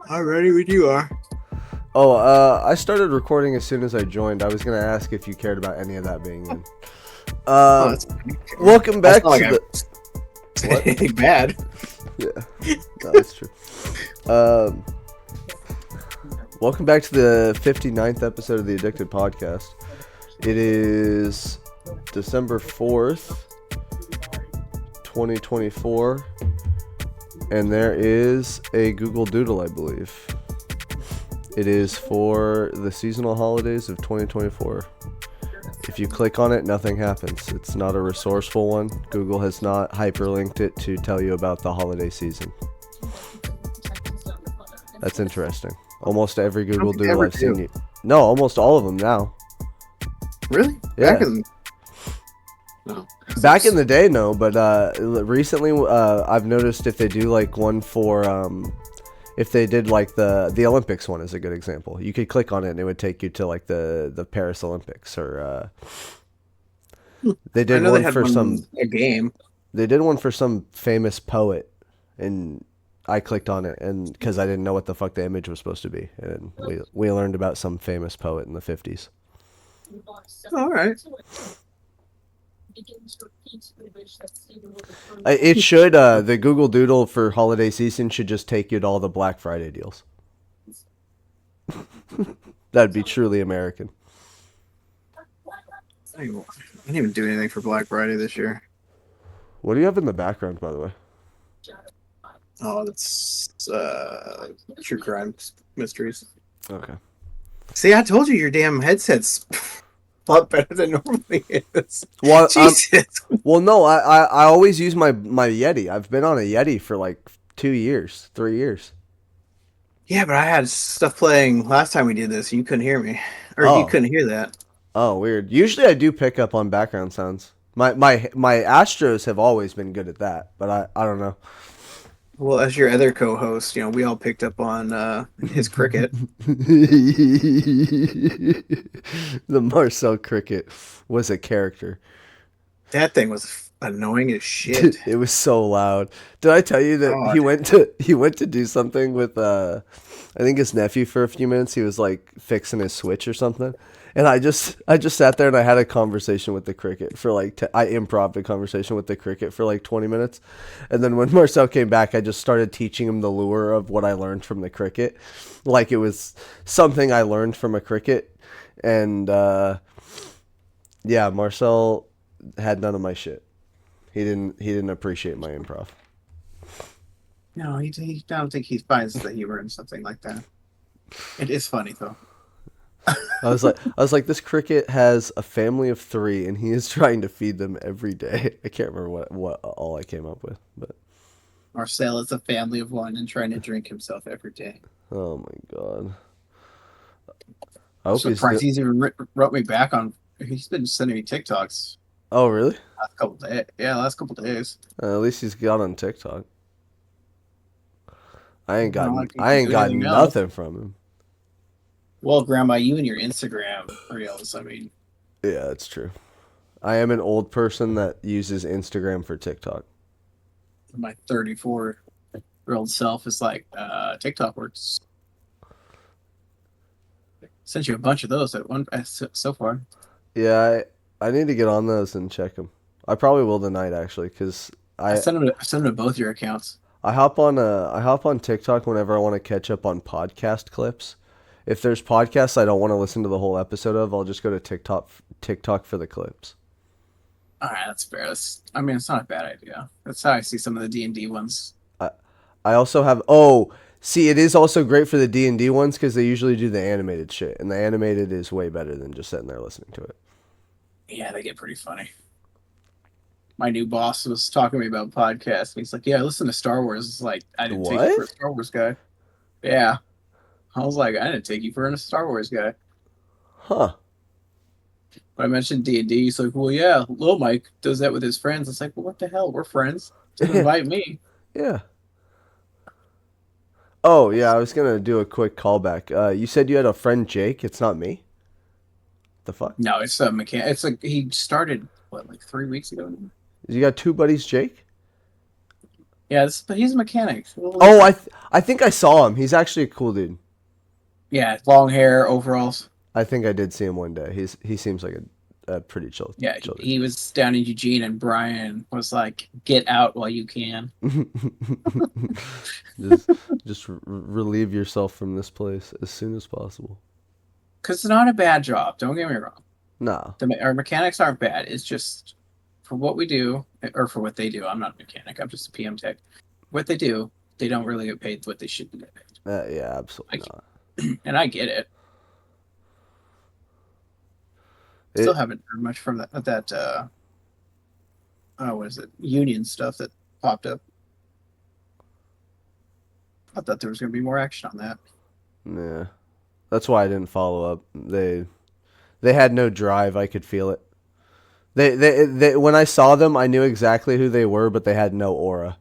I'm ready when you are. Oh, I started recording as soon as I joined. I was gonna ask if you cared about any of that being in. Oh, Um, that's funny. Okay. Welcome That's back not like to I the said what? anything bad. Yeah, no, that's true. Um, Welcome back to the 59th episode of the Addicted podcast. It is December 4th, 2024, and there is a Google Doodle, I believe. It is for the seasonal holidays of 2024. If you click on it, nothing happens. It's not a resourceful one. Google has not hyperlinked it to tell you about the holiday season. That's interesting. Almost every I don't Google think they Doodle ever I've seen do. you. No, almost all of them now. Really? Back Yeah. in no. Back in the day, no, but recently I've noticed if they do like one for if they did like the Olympics one is a good example. You could click on it and it would take you to like the Paris Olympics or they I did know they one had for one some a game. they did one for some famous poet, and I clicked on it and because I didn't know what the fuck the image was supposed to be, and we learned about some famous poet in the 50s. All right. It should the Google Doodle for holiday season should just take you to all the Black Friday deals. That'd be truly American. I didn't even do anything for Black Friday this year. What do you have in the background, by the way? Oh, that's true crime mysteries. Okay. See, I told you your damn headset's a lot better than normally is. Well, Jesus. no, I always use my Yeti. I've been on a Yeti for like 2 years, 3 years. Yeah, but I had stuff playing last time we did this. You couldn't hear me, or you Oh, couldn't hear that. weird. Usually I do pick up on background sounds. My Astros have always been good at that, but I don't know. Well, as your other co-host, we all picked up on his cricket. The Marcel cricket was a character. That thing was annoying as shit. It was so loud. Did I tell you that God. he went to do something with I think his nephew for a few minutes. He was like fixing his switch or something. And I just sat there and I had a conversation with the cricket for like I improvised a conversation with the cricket for like 20 minutes. And then when Marcel came back, I just started teaching him the lure of what I learned from the cricket. Like it was something I learned from a cricket. And yeah, Marcel had none of my shit. He didn't appreciate my improv. No, he I don't think he finds the humor in something like that. It is funny though. I was like, this cricket has a family of three, and he is trying to feed them every day. I can't remember what all I came up with, but Marcel is a family of one and trying to drink himself every day. oh my god, I I'm hope he's surprised do. he's even wrote me back on. He's been sending me TikToks Oh really? last couple days. Yeah, last couple days. At least he's got on TikTok. Not like he I can ain't do got anything else. nothing from him. Well, Grandma, you and your Instagram reels. I mean, Yeah, that's true. I am an old person that uses Instagram for TikTok. my 34-year-old self is like, TikTok works. Sent you a bunch of those at one so far. Yeah, I need to get on those and check them. I probably will tonight actually, because I I sent them to both your accounts. I hop on TikTok whenever I want to catch up on podcast clips. If there's podcasts I don't want to listen to the whole episode of, I'll just go to TikTok for the clips. All right, that's fair. I mean, it's not a bad idea. That's how I see some of the D&D ones. I I also have see, it is also great for the D&D ones because they usually do the animated shit, and the animated is way better than just sitting there listening to it. Yeah, they get pretty funny. My new boss was talking to me about podcasts. He's like, "Yeah, I listen to Star Wars." It's like, I didn't take you for a What? Star Wars guy. Yeah, I was like, I didn't take you for a Star Wars guy. Huh? But I mentioned D&D. He's like, "Well, yeah, Lil Mike does that with his friends." It's like, well, what the hell? We're friends. Didn't Yeah. invite me. Yeah. Oh yeah, I was gonna do a quick callback. You said you had a friend Jake. It's not me. The fuck? No, it's a mechanic. It's like he started what, like 3 weeks ago. You got two buddies, Jake? Yeah, but he's a mechanic. Well, Oh, I think I saw him. He's actually a cool dude. Yeah, long hair, overalls. I think I did see him one day. He seems like a pretty Yeah, chill he was down in Eugene, and Brian was like, "Get out while you can." dude. just relieve yourself from this place as soon as possible. Because it's not a bad job. Don't get me wrong. Nah. Our mechanics aren't bad. It's just for what we do, or for what they do. I'm not a mechanic. I'm just a PM tech. What they do, they don't really get paid what they should get paid. Yeah, absolutely Like, not. and I get it. Still It haven't heard much from that oh, what is it? Union stuff that popped up. I thought there was going to be more action on that. yeah. That's why I didn't follow up. They had no drive. I could feel it. They when I saw them, I knew exactly who they were, but they had no aura.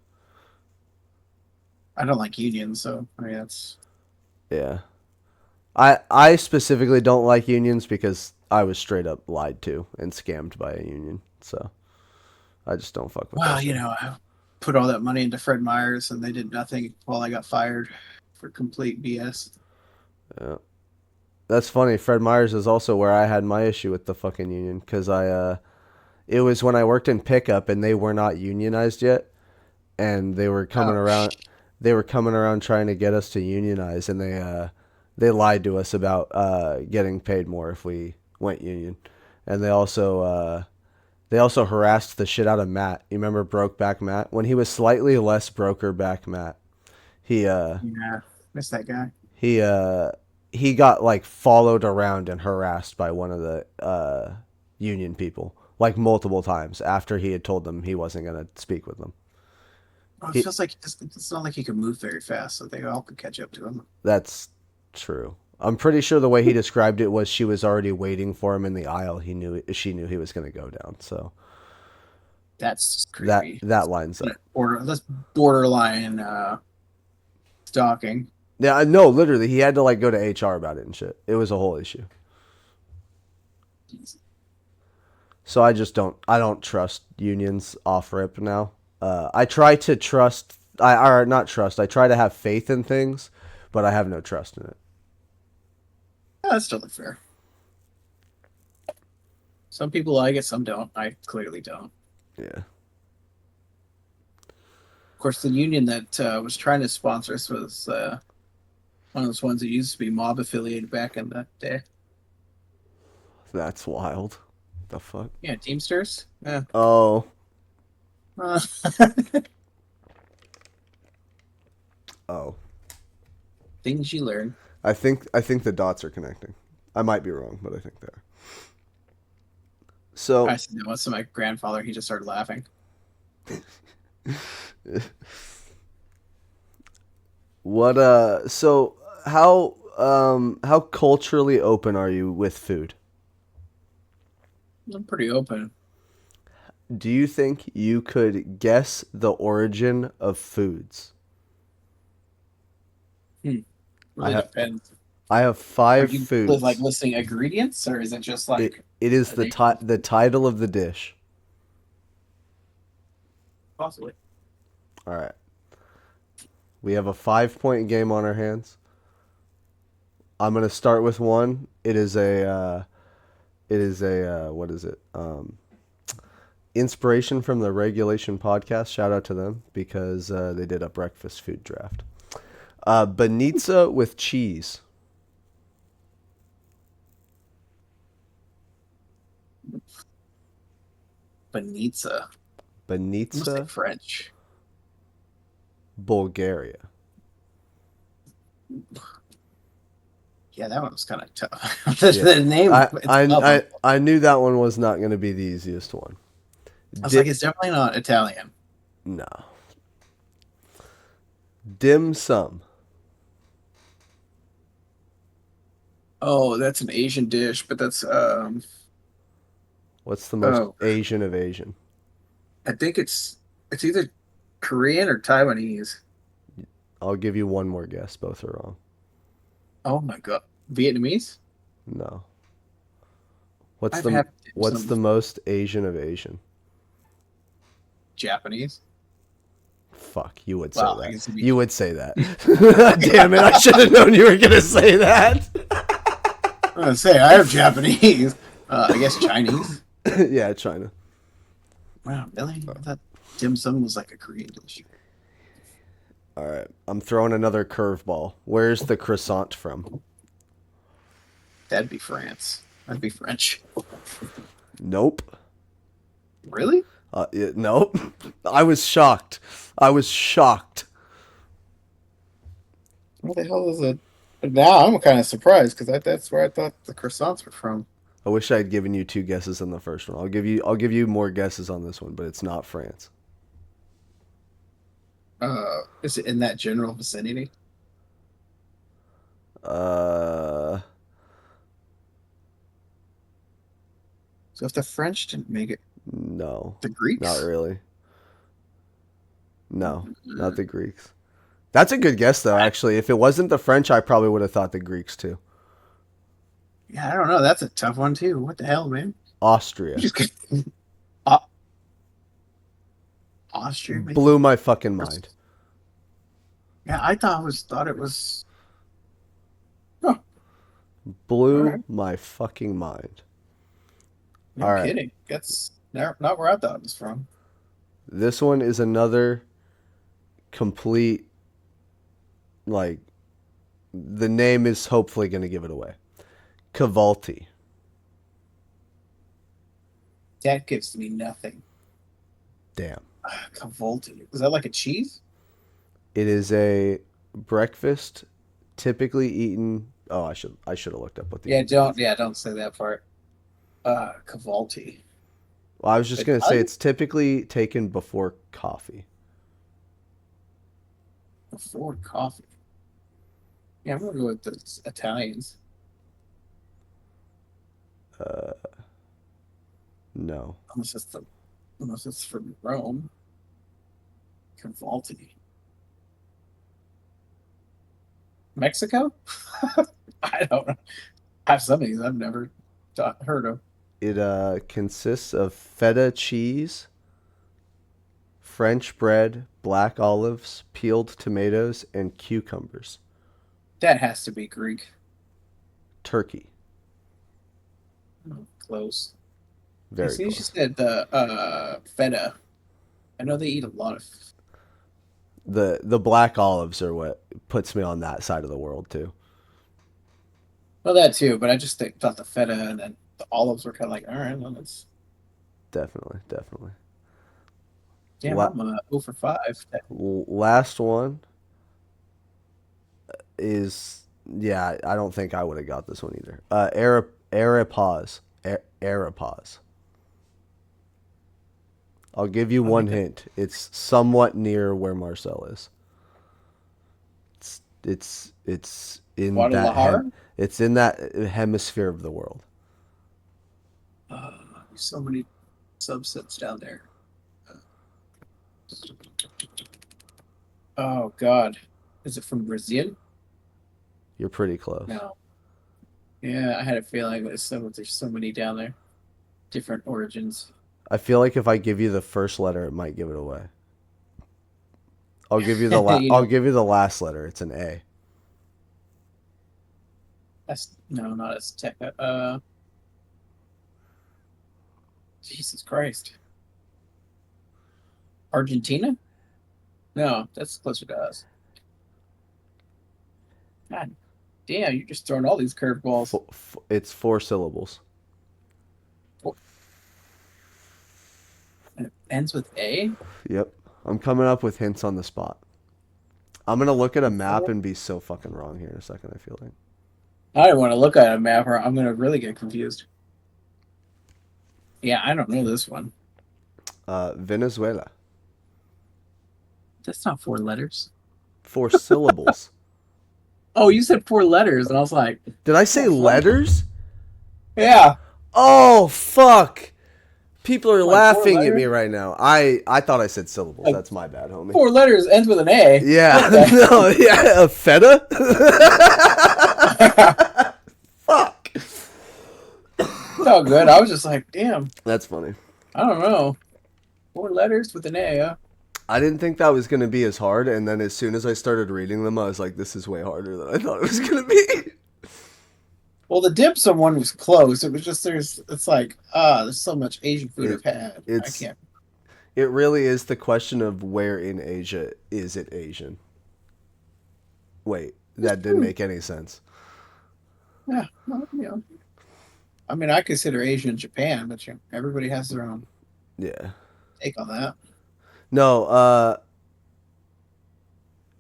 I don't like unions, so I mean that's Yeah. I specifically don't like unions because I was straight up lied to and scammed by a union. So I just don't fuck with that well, shit. I put all that money into Fred Meyers and they did nothing while I got fired for complete BS. Yeah. That's funny. Fred Meyers is also where I had my issue with the fucking union because it was when I worked in pickup and they were not unionized yet, and they were coming Oh, around. They were coming around trying to get us to unionize, and they lied to us about getting paid more if we went union, and they also harassed the shit out of Matt. You remember Brokeback Matt when he was slightly less broker back Matt. He yeah, miss that guy. he uh he got like followed around and harassed by one of the union people like multiple times after he had told them he wasn't going to speak with them. Well, it He, feels like it's not like he could move very fast, so they all could catch up to him. that's true. I'm pretty sure the way he described it was she was already waiting for him in the aisle. She knew he was going to go down. So That's creepy. that lines up. That's borderline stalking. Yeah, no, literally, he had to like go to HR about it and shit. It was a whole issue. So I don't trust unions off rip now. I try to trust or not trust. I try to have faith in things, but I have no trust in it. Yeah, that's totally fair. Some people like it, some don't. I clearly don't. Yeah. Of course, the union that was trying to sponsor us was one of those ones that used to be mob affiliated back in the day. That's wild. The fuck? Yeah, Teamsters. Yeah. Oh. Uh, Oh. things you learn. I think the dots are connecting. I might be wrong, but I think they are. So I said that once to my grandfather. He just started laughing. what so how culturally open are you with food? I'm pretty open. Do you think you could guess the origin of foods? I Really have depends. I have Are five you like foods. listing ingredients, or is it just like It is a name? the title of the dish. Possibly. All right. We have a 5 point game on our hands. I'm gonna start with one. It is a what is it? Inspiration from the Regulation podcast. Shout out to them because they did a breakfast food draft. Banitsa with cheese. Banitsa. I must say Banitsa, French. Bulgaria. Yeah, that one was kind of tough. Yeah, The name itself. I knew that one was not going to be the easiest one. I was like, Di- it's definitely not Italian. no. Dim sum. Oh, that's an Asian dish, but that's What's the most oh, Asian of Asian? I think it's either Korean or Taiwanese. I'll give you one more guess. Both are wrong. Oh my God, Vietnamese? No. I've had What's some the most Asian of Asian? Japanese. Fuck, you would say Well, I that. guess it'd be. You would say that. Damn it, I should have known you were going to say that. I'm gonna say I have Japanese. I guess Chinese. Yeah, China. Wow, really? I thought dim sum was like a Korean dish. All right, I'm throwing another curveball. Where's the croissant from? That'd be France. That'd be French. Nope. Really? Nope. I was shocked. I was shocked. What the hell is it? Now I'm kind of surprised because that's where I thought the croissants were from. I wish I had given you 2 guesses on the first one. I'll give you more guesses on this one, but it's not France. Is it in that general vicinity? Uh, So if the French didn't make it, no, the not Greeks? really. No, not the Greeks. That's a good guess, though. Actually, if it wasn't the French, I probably would have thought the Greeks too. Yeah, I don't know. That's a tough one too. What the hell, man? Austria Just uh, Austria, maybe? blew my fucking mind. Yeah, I thought it was. Oh, all right. Blew my fucking mind. No All right, kidding. That's not where I thought it was from. this one is another complete, like, the name is hopefully going to give it away. Cavalti. That gives me nothing. Damn. Cavolti. Is that like a cheese? It is a breakfast typically eaten. Oh, I should have looked up what the Don't say that part. Cavolti. Well, I was just gonna say Italian? it's typically taken before coffee. Before coffee. Yeah, I'm gonna go with the Italians. Uh, no. Unless it's from Rome. Cavolti. Mexico? I don't know. I have some of these I've never heard of. It consists of feta cheese, French bread, black olives, peeled tomatoes, and cucumbers. That has to be Greek. Turkey. Oh, close. I Very see you close. said the feta. I know they eat a lot of. The black olives are what puts me on that side of the world too. Well, that too, but I just thought the feta and then the olives were kind of like, all right, well, that's. Definitely, definitely. Damn, La- I'm 0 for 5. last one is, yeah. I don't think I would have got this one either. Arepas. Arepas. I'll give you I one think that hint. It's somewhat near where Marcel is. It's in that Guadalajara. it's in that hemisphere of the world. So many subsets down there. Oh God, is it from Brazil? You're pretty close. No. Yeah, I had a feeling there's so many down there, different origins. I feel like if I give you the first letter, it might give it away. You I'll know, give you the last letter. It's an A. that's no, not as tech. Jesus Christ, Argentina? No, that's closer to us. God damn, you're just throwing all these curveballs. It's 4 syllables. And it ends with A. Yep. I'm coming up with hints on the spot. I'm gonna look at a map Before? and be so fucking wrong here in a second. I feel like I don't want to look at a map, or I'm gonna really get confused. Yeah, I don't know this one. Venezuela. That's not 4 letters. 4 syllables. Oh, you said 4 letters, and I was like, Did I say oh fuck. letters? Yeah, Oh fuck! People are like four laughing at me letters. right now. I thought I said syllables. Like That's my bad, homie. 4 letters ends with an A. Yeah, What the no, yeah, a feta. hell? Fuck. It's all good. I was just like, damn, That's funny. I don't know. 4 letters with an A. Huh? I didn't think that was gonna be as hard, and then as soon as I started reading them, I was like, "This is way harder than I thought it was gonna be." Well, the dim sum one was close. It was just it's like there's so much Asian food It I've had. I it's can't. it really is the question of where in Asia is it Asian? Wait, It's that didn't food. make any sense. Yeah, well, I mean, I consider Asia and Japan, but everybody has their own Yeah. take on that. No,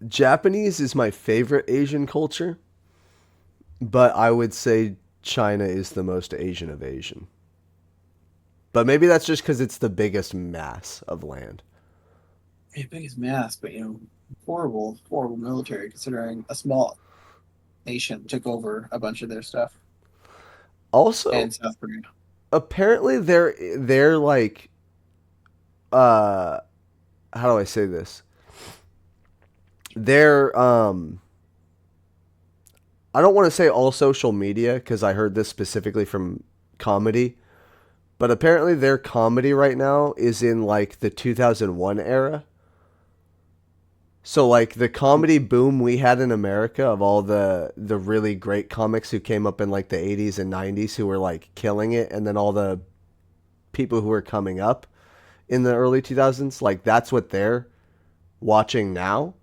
Japanese is my favorite Asian culture, but I would say China is the most Asian of Asian. But maybe that's just because it's the biggest mass of land. Yeah, biggest mass, but horrible, horrible military considering a small nation took over a bunch of their stuff Also, and South Korea. apparently they're like uh how do I say this? They're I don't want to say all social media because I heard this specifically from comedy, but apparently their comedy right now is in like the 2001 era. So like the comedy boom we had in America of all the really great comics who came up in like the 80s and 90s who were like killing it, and then all the people who were coming up in the early 2000s, like that's what they're watching now,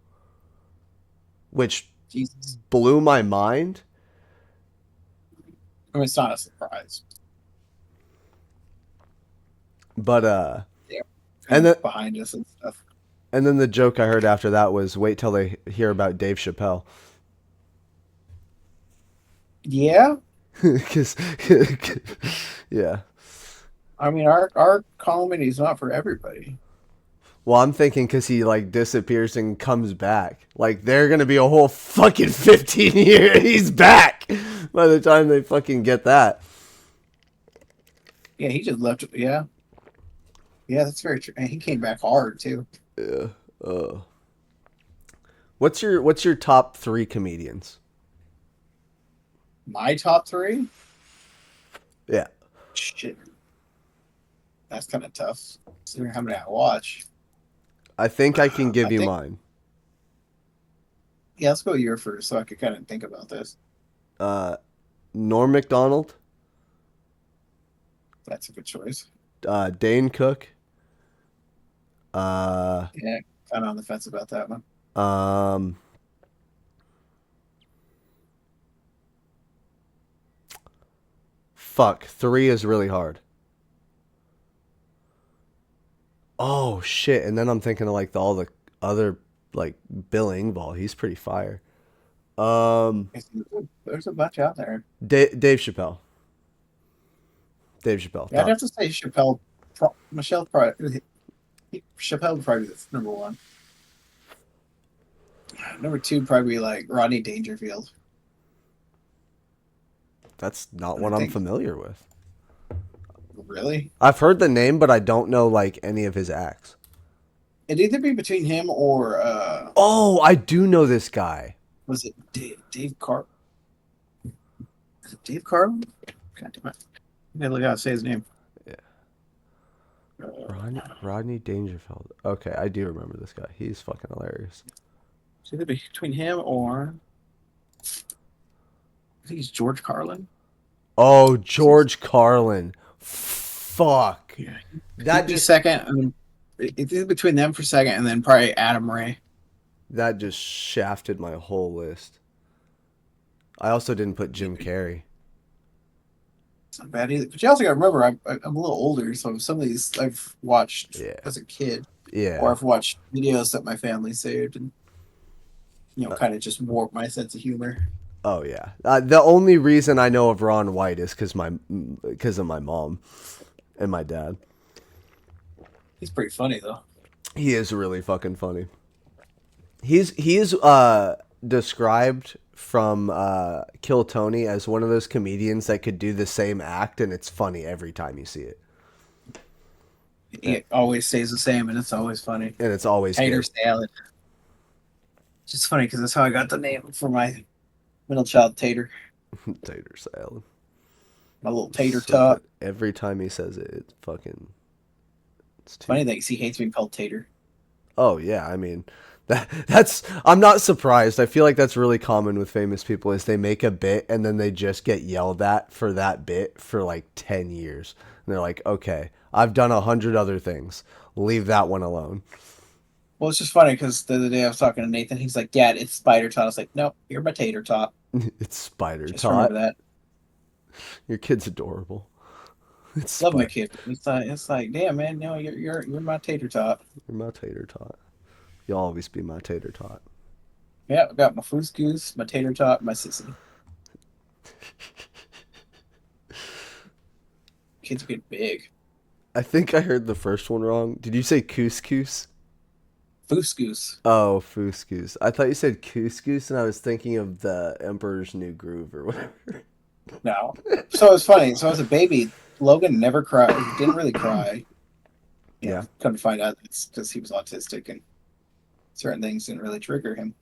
which Jesus, blew my mind. I mean, it's not a surprise. But They're kind and then of behind us and stuff. and then the joke I heard after that was wait till they hear about Dave Chappelle. Yeah, Cuz yeah. I mean, our comedy is not for everybody. Well, I'm thinking because he like disappears and comes back. Like they're gonna be a whole fucking 15 year. He's back by the time they fucking get that. Yeah, he just left. Yeah, yeah, that's very true. And he came back hard too. Yeah. Uh, what's your top three comedians? My top three. Yeah. Shit, that's kind of tough. Considering how many I watch. I think I can give I you think. mine. Yeah, let's go your first, so I could kind of think about this. Uh, Norm Macdonald, That's a good choice. Dane Cook, uh, Yeah, kind of on the fence about that one. um, fuck, three is really hard. Oh shit! And then I'm thinking of like all the other like Bill Engvall. He's pretty fire. Um, There's a bunch out there. Dave Chappelle. Dave Chappelle. Yeah, I'd Top. have to say Chappelle. Michelle probably. Chappelle would probably be number one. Number two, probably like Rodney Dangerfield. That's not And I one I'm think familiar with. really, I've heard the name, but I don't know like any of his acts. it'd either be between him or Oh, I do know this guy. was it Dave Car? Is it Dave Carlin? God damn it! I gotta look how to say his name. Yeah. Uh, Rodney Dangerfield. Okay, I do remember this guy. He's fucking hilarious. it's either between him or I think he's George Carlin. Oh, George Carlin. Fuck. Yeah, That he'd be just second. I mean, it's either between them for second, and then probably Adam Ray. that just shafted my whole list. I also didn't put Jim Carrey. It's not bad either. But you also got to remember, I'm a little older, so some of these I've watched Yeah. as a kid, or Yeah. I've watched videos that my family saved, and Uh, kind of just warp my sense of humor. oh yeah. The only reason I know of Ron White is because of my mom and my dad. He's pretty funny though. He is really fucking funny. He's described from Kill Tony as one of those comedians that could do the same act and it's funny every time you see it. He always stays the same, and it's always funny. And it's always Tater good. salad. It's just funny because that's how I got the name for my middle child, Tater. Tater salad. My little tater So tot. good. Every time he says it, it's fucking it's too Funny thing is he hates being called Tater. Oh yeah, I mean that's I'm not surprised. I feel like that's really common with famous people is they make a bit and then they just get yelled at for that bit for like 10 years. And they're like, "Okay, I've done 100 other things. Leave that one alone." Well, it's just funny because the other day I was talking to Nathan. He's like, "Dad, it's spider tot." I was like, "Nope, you're my tater tot." It's Spider Just remember Tot. that. Your kid's adorable. It's Love my Spider. kid. It's like, damn man, no, you're my tater tot. You're my tater tot. You'll always be my tater tot. Yeah, I got my foos goose, my tater tot, my sissy. Kids get big. I think I heard the first one wrong. Did you say couscous? Foos goose. Oh, fooscous. I thought you said couscous, and I was thinking of the Emperor's New Groove or whatever. No. So it's funny. So as a baby, Logan never cried. Didn't really cry. Yeah, Come to find out it's because he was autistic and certain things didn't really trigger him.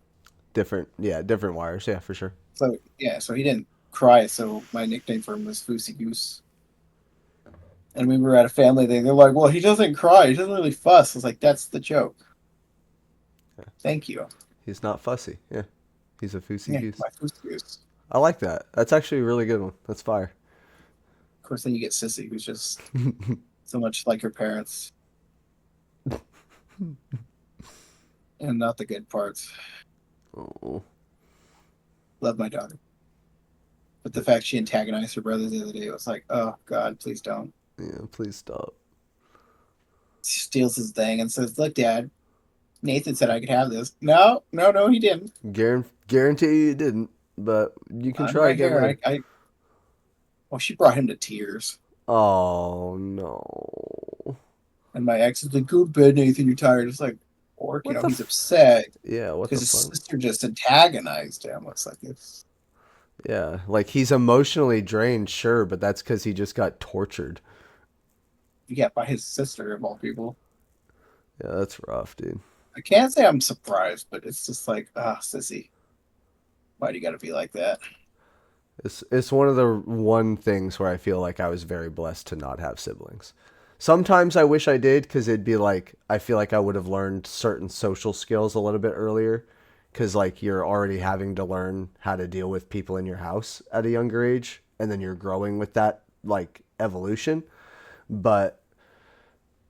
different. Yeah, different wires. Yeah, for sure. So yeah, so he didn't cry. So my nickname for him was Foosy Goose. And we were at a family thing. They're like, "Well, he doesn't cry. He doesn't really fuss." I was like, "That's the joke." Yeah. Thank you. He's not fussy. Yeah, he's a foosy Yeah, goose. my Foosy Goose. I like that. That's actually a really good one. That's fire. Of course, then you get Sissy, who's just so much like her parents, and not the good parts. Oh, Love my daughter, but the fact she antagonized her brother the other day was like, "Oh God, please don't." yeah. Please stop. She steals his thing and says, "Look, Dad, Nathan said I could have this." No, no, no, he didn't. Guarantee you didn't, but you can I'm try right again here. later. Well, she brought him to tears. Oh no. And my ex is like, "Go to bed, Nathan. You're tired." It's like, or What the? he's upset Yeah. What because the his fuck? sister just antagonized him. It's like it's Yeah, like he's emotionally drained, sure, but that's because he just got tortured. yeah, by his sister of all people. Yeah, that's rough, dude. I can't say I'm surprised, but it's just like, ah, sissy, why do you got to be like that? It's one of the one things where I feel like I was very blessed to not have siblings. Sometimes I wish I did because it'd be like I feel like I would have learned certain social skills a little bit earlier because like you're already having to learn how to deal with people in your house at a younger age and then you're growing with that like evolution. But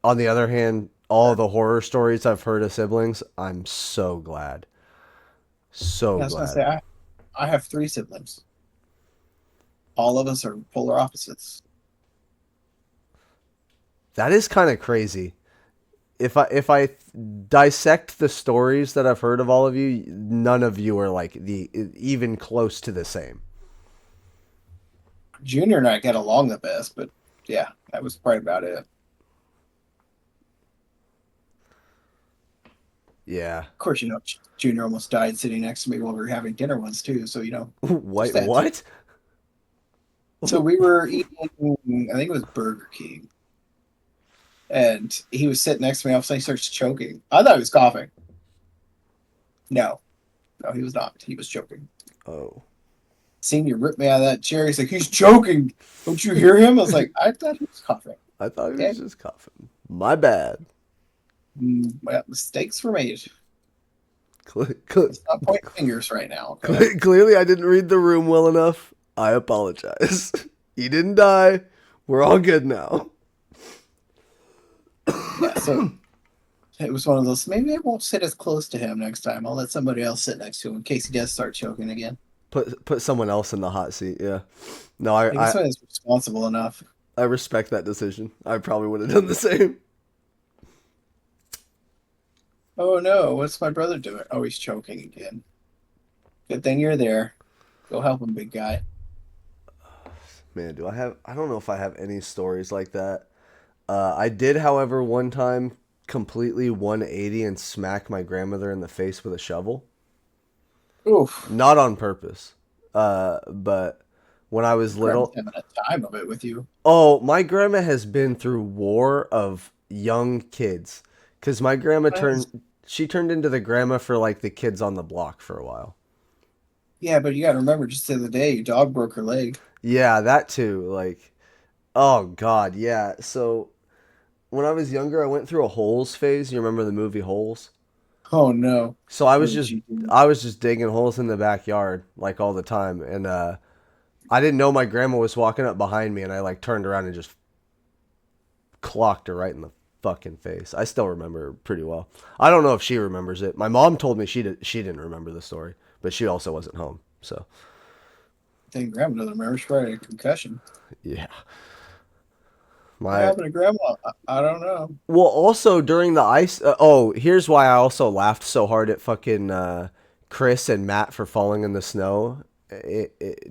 on the other hand, all the horror stories I've heard of siblings, I'm so glad. So Yeah, I was gonna glad. say I have three siblings. All of us are polar opposites. That is kind of crazy. If I dissect the stories that I've heard of all of you, none of you are like the even close to the same. Junior and I get along the best, but yeah, that was probably about it. Of Yeah. course, Junior almost died sitting next to me while we were having dinner once too. So just What? that too. What? So we were eating, I think it was Burger King, and he was sitting next to me. All of a sudden, he starts choking. I thought he was coughing. No, no, he was not. He was choking. Oh. Senior ripped me out of that chair. He's like, "He's choking. Don't you hear him?" I was like, "I thought he was coughing." I thought he Okay. was just coughing. My bad. Well, mistakes were made. Cle- cle- Let's not point fingers right now. Okay. Clearly, I didn't read the room well enough. I apologize. He didn't die. We're all good now. Yeah. So it was one of those. Maybe I won't sit as close to him next time. I'll let somebody else sit next to him in case he does start choking again. Put someone else in the hot seat. Yeah. No, I guess when it's responsible enough. I respect that decision. I probably would have done the same. Oh no, what's my brother doing? Oh, he's choking again. Good thing you're there. Go help him, big guy. Man, do I have? I don't know if I have any stories like that. I did, however, one time completely 180 and smack my grandmother in the face with a shovel. Oof. Not on purpose. But when I was Grandma's little, having a time of it with you. oh, my grandma has been through war of young kids. Cause my grandma she turned into the grandma for like the kids on the block for a while. Yeah, but you got to remember, just the other day, your dog broke her leg. Yeah, that too. Like, oh God, yeah. So when I was younger, I went through a Holes phase. You remember the movie Holes? Oh no. So I What was did just you do? I was just digging holes in the backyard like all the time, and I didn't know my grandma was walking up behind me, and I like turned around and just clocked her right in the fucking face. I still remember her pretty well. I don't know if she remembers it. My mom told me she didn't remember the story, but she also wasn't home. So I think grandma doesn't remember. She probably had a concussion. yeah, What my happened to grandma? I don't know. well also during the ice. Oh, here's why I also laughed so hard at fucking Chris and Matt for falling in the snow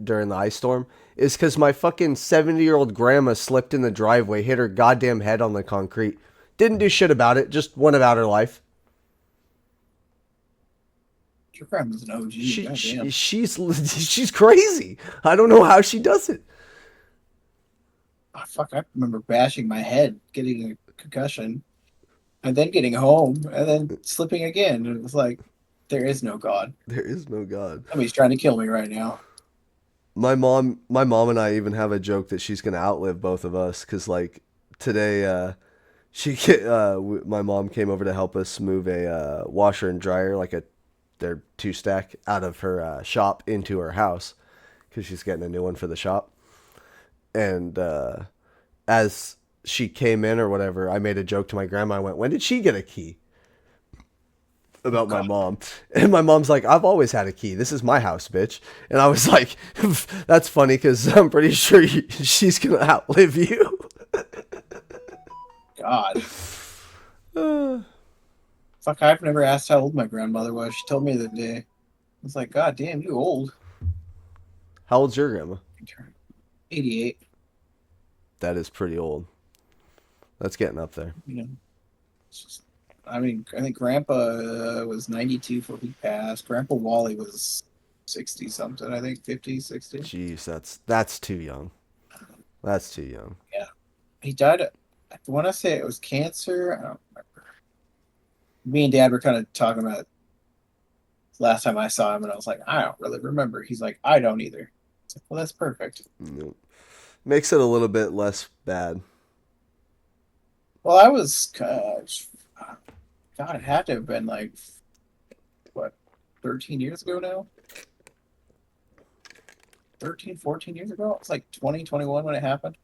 during the ice storm. Is because my fucking 70-year-old grandma slipped in the driveway, hit her goddamn head on the concrete. Didn't do shit about it, just went about her life. Your grandma's an OG. Goddamn. She's crazy. I don't know how she does it. Oh, fuck, I remember bashing my head, getting a concussion, and then getting home, and then slipping again. And it was like, there is no God. There is no God. Somebody's trying to kill me right now. My mom and I even have a joke that she's gonna outlive both of us because like today, my mom came over to help us move a washer and dryer, like a their two stack, out of her shop into her house because she's getting a new one for the shop. And as she came in or whatever, I made a joke to my grandma. I went, "When did she get a key?" Oh, About my God. mom. And my mom's like, "I've always had a key. This is my house, bitch." And I was like, "That's funny because I'm pretty sure she's going to outlive you." God. Fuck, I've never asked how old my grandmother was. She told me the day. I was like, God damn, you old. How old's your grandma? 88. That is pretty old. That's getting up there. You know, it's just, I mean, I think Grandpa was 92 before he passed. Grandpa Wally was 60 something, I think 50, 60. Jeez, that's too young. That's too young. Yeah. He died. I want to say it was cancer. I don't remember. Me and Dad were kind of talking about it last time I saw him, and I was like, I don't really remember. He's like, I don't either. It's like, well, that's perfect. Nope. Makes it a little bit less bad. Well, I was, God, it had to have been like, what, 13 years ago now? 13, 14 years ago? It was like 2021 when it happened.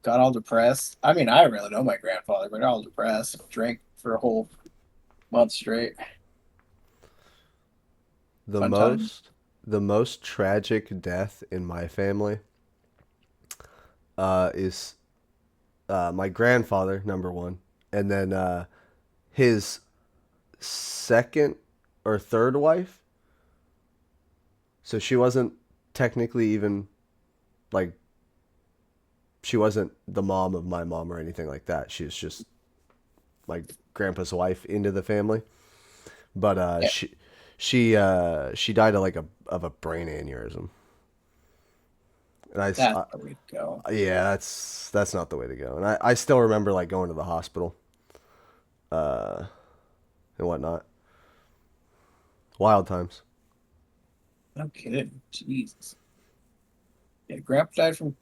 Got all depressed. I mean, I really know my grandfather, but got all depressed. Drank for a whole month straight. The Fun times. most the most tragic death in my family is my grandfather, number one, and then his second or third wife. So she wasn't technically even like she wasn't the mom of my mom or anything like that. She was just my grandpa's wife into the family. But Yeah, she died of like a brain aneurysm. And that's the way to go. yeah, that's not the way to go. And I still remember like going to the hospital uh and whatnot. Wild times. No kidding. Jesus. Yeah, Grandpa died from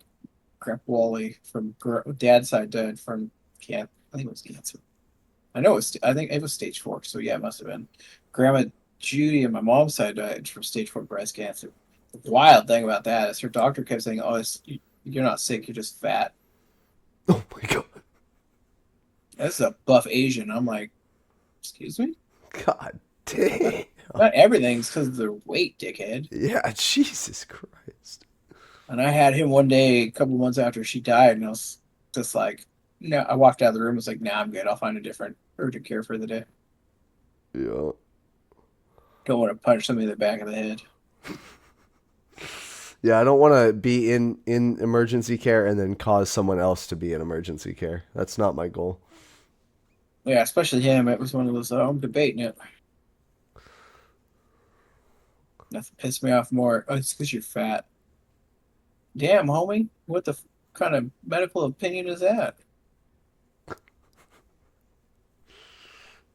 Grandpa Wally from Dad's side died from can I think it was cancer. I know it was. I think it was stage 4. So yeah, it must have been. Grandma Judy on my mom's side died from stage 4 breast cancer. The wild thing about that is her doctor kept saying, "Oh, you're not sick. You're just fat." Oh my god. This is a buff Asian. I'm like, excuse me. God damn. Not everything's because of their weight, dickhead. Yeah, Jesus Christ. And I had him one day, a couple months after she died, and I was just like, no. I walked out of the room. I was like, nah, I'm good. I'll find a different urgent care for the day. Yeah. Don't want to punch somebody in the back of the head. Yeah, I don't want to be in emergency care and then cause someone else to be in emergency care. That's not my goal. Yeah, especially him. It was one of those. I'm debating it. Nothing pissed me off more. Oh, it's because you're fat. Damn, homie. What the kind of medical opinion is that?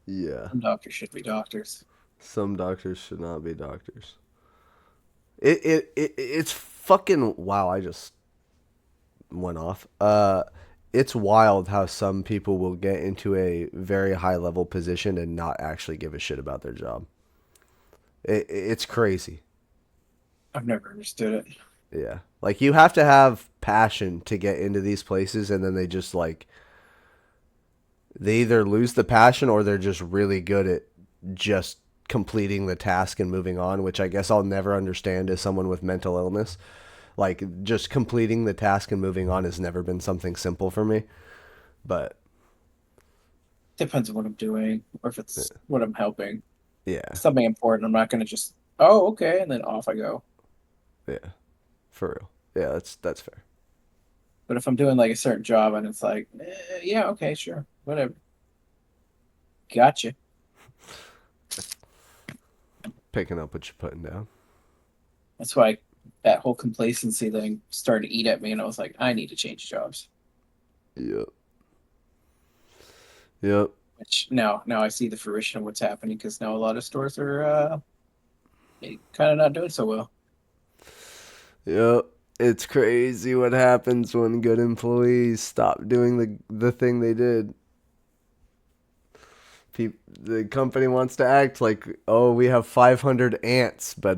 Yeah. Some doctors should be doctors. Some doctors should not be doctors. It's fucking wow, I just went off. it's wild how some people will get into a very high level position and not actually give a shit about their job. It's crazy. I've never understood it. Yeah. Like you have to have passion to get into these places and then they just like they either lose the passion or they're just really good at just completing the task and moving on, which I guess I'll never understand as someone with mental illness. Like just completing the task and moving on has never been something simple for me. But Depends on what I'm doing or if it's what I'm helping. yeah, Something important. I'm not gonna just, oh, okay, and then off I go. yeah, for real. Yeah, that's fair. But if I'm doing like a certain job and it's like, yeah, okay, sure, whatever, gotcha. Picking up what you're putting down. That's why that whole complacency thing started to eat at me, and I was like, I need to change jobs. Yep. Yep. Which now I see the fruition of what's happening because now a lot of stores are kind of not doing so well. Yep. It's crazy what happens when good employees stop doing the thing they did. The company wants to act like, oh, we have 500 ants, but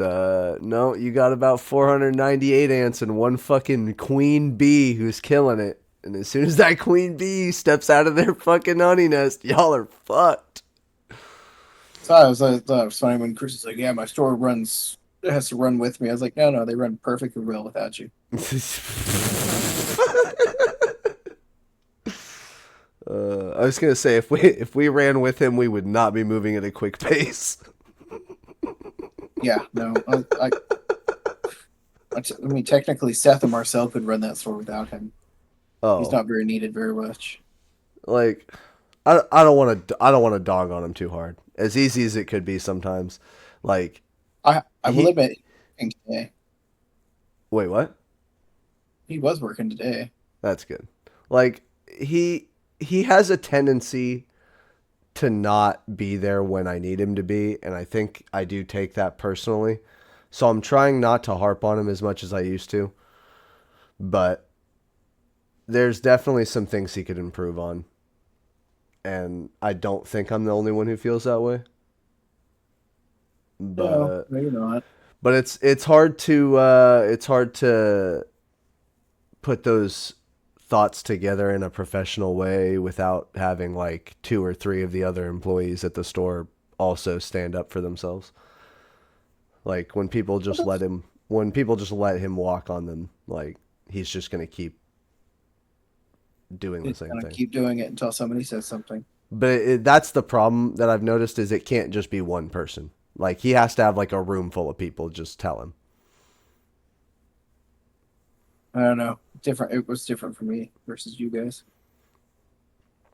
no, you got about 498 ants and one fucking queen bee who's killing it. And as soon as that queen bee steps out of their fucking honey nest, y'all are fucked. So I thought it was funny when Chris is like, "Yeah, my store runs it has to run with me." I was like, "No, no, they run perfectly well without you." I was gonna say if we ran with him, we would not be moving at a quick pace. Yeah, no, I mean, technically, Seth and Marcel could run that store without him. He's Oh, not very needed very much. like I don't want to dog on him too hard. As easy as it could be sometimes. Like I will he admit, today wait, what? he was working today. That's good. Like he has a tendency to not be there when I need him to be, and I think I do take that personally. So I'm trying not to harp on him as much as I used to, but there's definitely some things he could improve on, and I don't think I'm the only one who feels that way. No, But no, you're not. it's hard to put those thoughts together in a professional way without having like two or three of the other employees at the store also stand up for themselves. Like when people just let him walk on them, like he's just gonna keep doing the He's same gonna thing. keep doing it until somebody says something. But that's the problem that I've noticed is it can't just be one person. Like he has to have like a room full of people just tell him. I don't know. Different. It was different for me versus you guys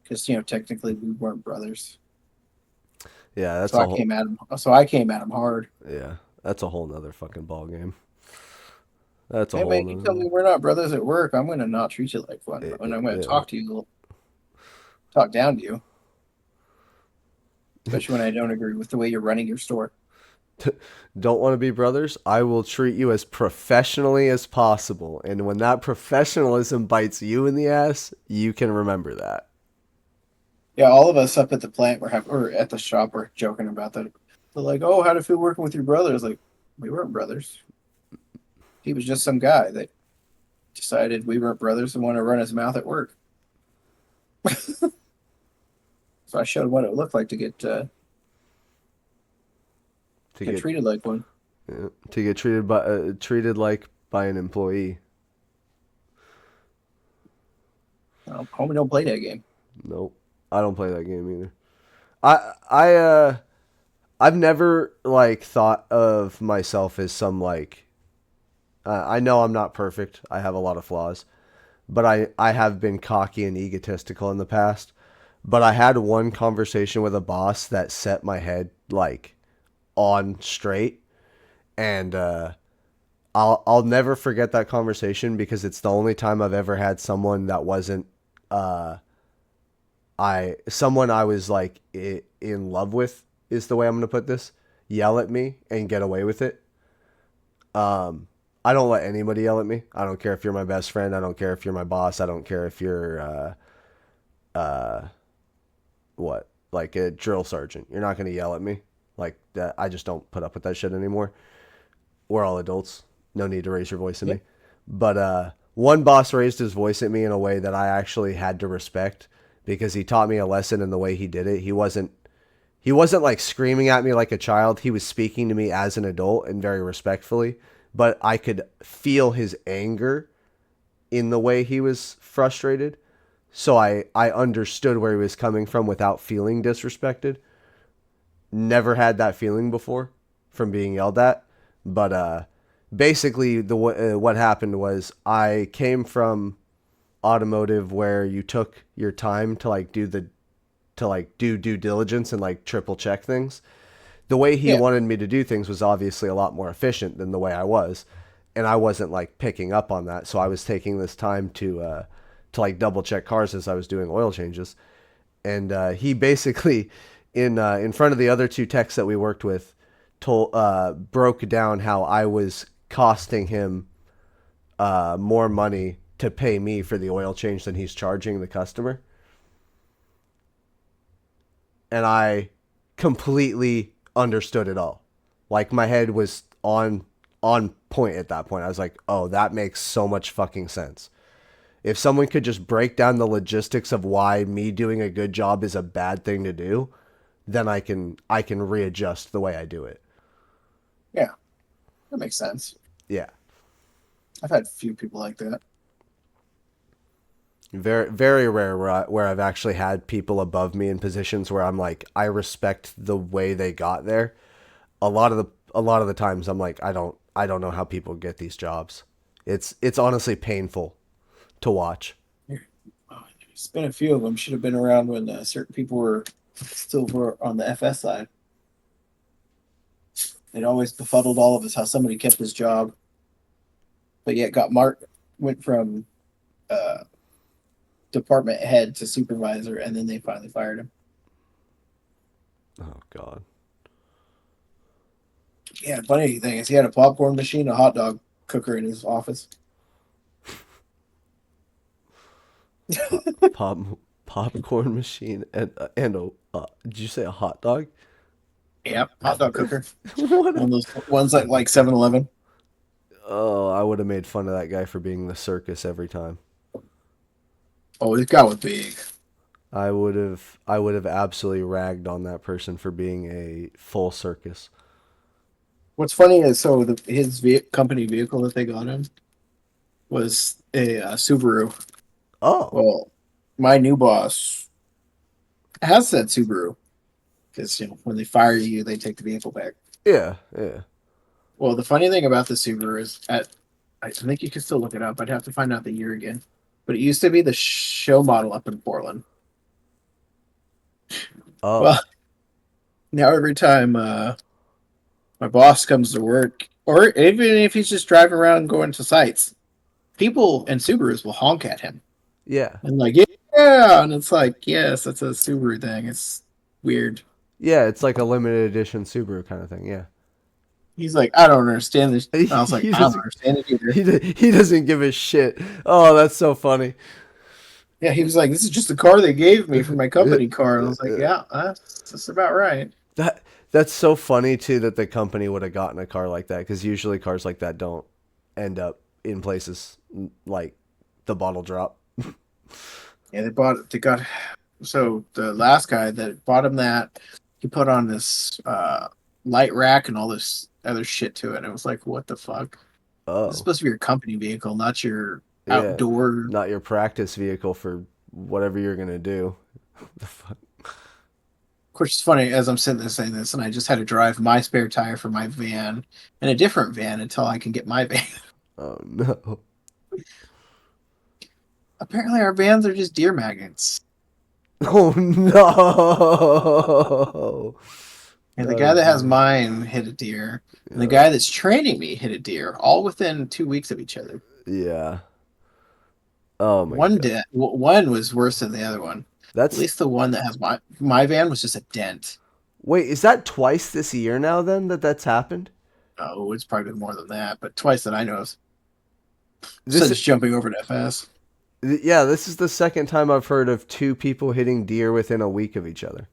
because technically we weren't brothers. Yeah, So that's a I whole came at him. So I came at him hard. yeah, that's a whole nother fucking ball game. That's a Hey whole man, you tell nother. me we're not brothers at work, I'm gonna not treat you like one, and I'm gonna Yeah. talk to you, talk down to you, especially when I don't agree with the way you're running your store. Don't want to be brothers? I will treat you as professionally as possible. And when that professionalism bites you in the ass, you can remember that. Yeah, all of us up at the plant or at the shop were joking about that. They're like, "Oh, how'd it feel working with your brother?" I was like, "We weren't brothers. He was just some guy that decided we weren't brothers and wanted to run his mouth at work." So I showed him what it looked like to To get get treated like one. treated like by an employee. Homie, don't play that game. Nope. I don't play that game either. I've never like thought of myself as some like I know I'm not perfect. I have a lot of flaws, but I have been cocky and egotistical in the past. But I had one conversation with a boss that set my head like on straight, and I'll never forget that conversation because it's the only time I've ever had someone that wasn't uh someone I was like in love with is the way I'm gonna put this, yell at me and get away with it. I don't let anybody yell at me. I don't care if you're my best friend. I don't care if you're my boss. I don't care if you're what, like a drill sergeant. You're not gonna yell at me like that. I just don't put up with that shit anymore. We're all adults. No need to raise your voice at Yeah. me. But one boss raised his voice at me in a way that I actually had to respect because he taught me a lesson in the way he did it. He wasn't like screaming at me like a child. He was speaking to me as an adult and very respectfully, but I could feel his anger in the way he was frustrated. So I understood where he was coming from without feeling disrespected. Never had that feeling before from being yelled at. But basically, what happened was I came from automotive where you took your time to do due diligence and like triple check things. The way he Yeah. wanted me to do things was obviously a lot more efficient than the way I was, and I wasn't like picking up on that. So I was taking this time to like double check cars as I was doing oil changes, and he basically in front of the other two techs that we worked with told broke down how I was costing him more money to pay me for the oil change than he's charging the customer, and I completely understood it all. Like my head was on point at that point. I was like, "Oh, that makes so much fucking sense." If someone could just break down the logistics of why me doing a good job is a bad thing to do, then I can readjust the way I do it. Yeah. That makes sense. Yeah. I've had a few people like that. Very very rare where I've actually had people above me in positions where I'm like I respect the way they got there. A lot of the times I'm like I don't know how people get these jobs. It's honestly painful to watch. Oh, there's been a few of them. Should have been around when certain people were on the FS side. It always befuddled all of us how somebody kept his job, but yet went from uh, department head to supervisor, and then they finally fired him. Oh god. Yeah, funny thing is, he had a popcorn machine, a hot dog cooker in his office. Pop popcorn machine and a did you say a hot dog? Yep, hot dog cooker. What? One of those ones like 7-Eleven. Oh, I would have made fun of that guy for being the circus every time. Oh, this guy was big. I would have absolutely ragged on that person for being a full circus. What's funny is his company vehicle that they got him was a Subaru. Oh, Well, my new boss has that Subaru because when they fire you, they take the vehicle back. yeah, yeah. Well, the funny thing about the Subaru is I think you can still look it up. I'd have to find out the year again, but it used to be the show model up in Portland. Oh, Well, now every time my boss comes to work, or even if he's just driving around going to sites, people in Subarus will honk at him yeah. and like, yeah, and it's like, yes, that's a Subaru thing. It's weird. Yeah, it's like a limited edition Subaru kind of thing. Yeah. He's like, I don't understand this. I was like, He I don't doesn't understand it either. he doesn't give a shit. Oh, that's so funny. Yeah, he was like, this is just the car they gave me for my company car. And I was like, yeah, that's about right. That that's so funny too that the company would have gotten a car like that because usually cars like that don't end up in places like the bottle drop. Yeah, they got, so the last guy that bought him that, he put on this light rack and all this other shit to it. And it was like, what the fuck? This is Oh, supposed to be your company vehicle, not your yeah, outdoor. not your practice vehicle for whatever you're gonna do. The fuck? Of course, it's funny as I'm sitting there saying this, and I just had to drive my spare tire for my van and a different van until I can get my van. Oh no. Apparently, our vans are just deer magnets. Oh no. And the God guy is that has funny. mine hit a deer, and the Yeah. guy that's training me hit a deer, all within 2 weeks of each other. Yeah. Oh my god. One was worse than the other one. At That's least the one that has my van was just a dent. wait, is that twice this year now then that's happened? Oh, it's probably been more than that, but twice that I know This, since jumping over that fast. yeah, this is the second time I've heard of two people hitting deer within a week of each other.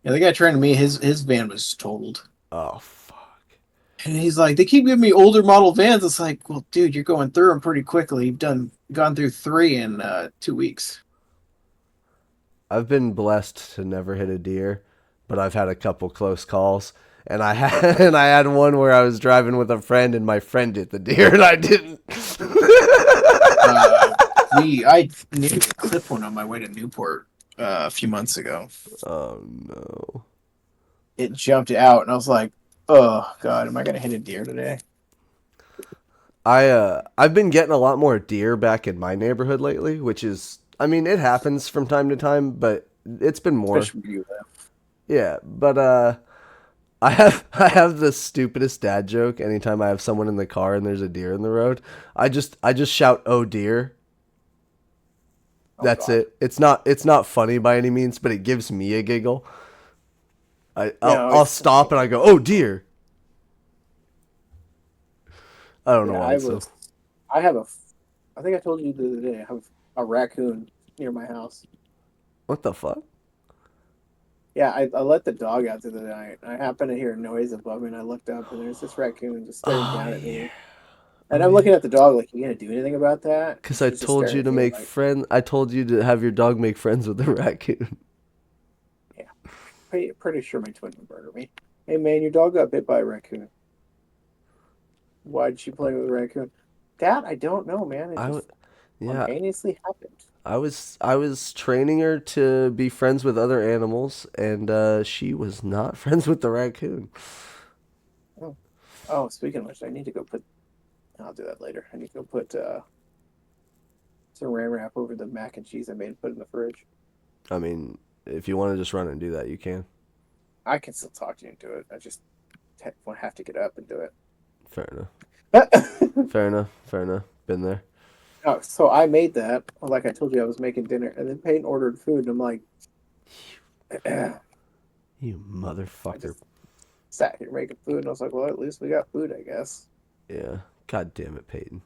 Yeah, the guy trying to me, his van was totaled. Oh fuck. And he's like, they keep giving me older model vans. It's like, well, dude, you're going through them pretty quickly. You've gone through three in 2 weeks. I've been blessed to never hit a deer, but I've had a couple close calls. And I had and I had one where I was driving with a friend and my friend hit the deer and I didn't. Uh, I nearly clipped one on my way to Newport a few months ago. Oh no. It jumped out, and I was like, oh god, am I gonna hit a deer today? I've been getting a lot more deer back in my neighborhood lately, which is I mean, it happens from time to time, but it's been more. Especially with you. Yeah, but I have the stupidest dad joke anytime I have someone in the car and there's a deer in the road. I just shout "Oh dear." Oh That's god. it. It's not funny by any means, but it gives me a giggle. No, I'll it's stop and I go, "Oh dear." I don't know yeah. why it's so. I have a. I think I told you the other day. I have a raccoon near my house. What the fuck? Yeah, I let the dog out the other night. I happened to hear a noise above me, and I looked up, and there's this raccoon just staring Oh down at yeah. me. And Oh I'm yeah. looking at the dog like, "You gonna do anything about that?" And Cause I she's just told staring you at to me make like, friend. I told you to have your dog make friends with the raccoon. "Yeah, pretty sure my twin would murder me." Hey man, your dog got bit by a raccoon. Why did she play with a raccoon? That I don't know, man. It I w- just yeah. spontaneously happened. I was training her to be friends with other animals, and she was not friends with the raccoon. Oh, oh. Speaking of which, I need to go put. I'll do that later. I need to go put saran wrap over the mac and cheese I made and put in the fridge. I mean, if you want to just run and do that, you can. I can still talk to you and do it. I just have to get up and do Fair enough. it. Fair enough. Fair enough. Been there. Oh, so I made that. Like I told you, I was making dinner, and then Peyton ordered food, and I'm like, I You motherfucker. just sat here making food, and I was like, well, at least we got food, I guess. Yeah. God damn it, Peyton.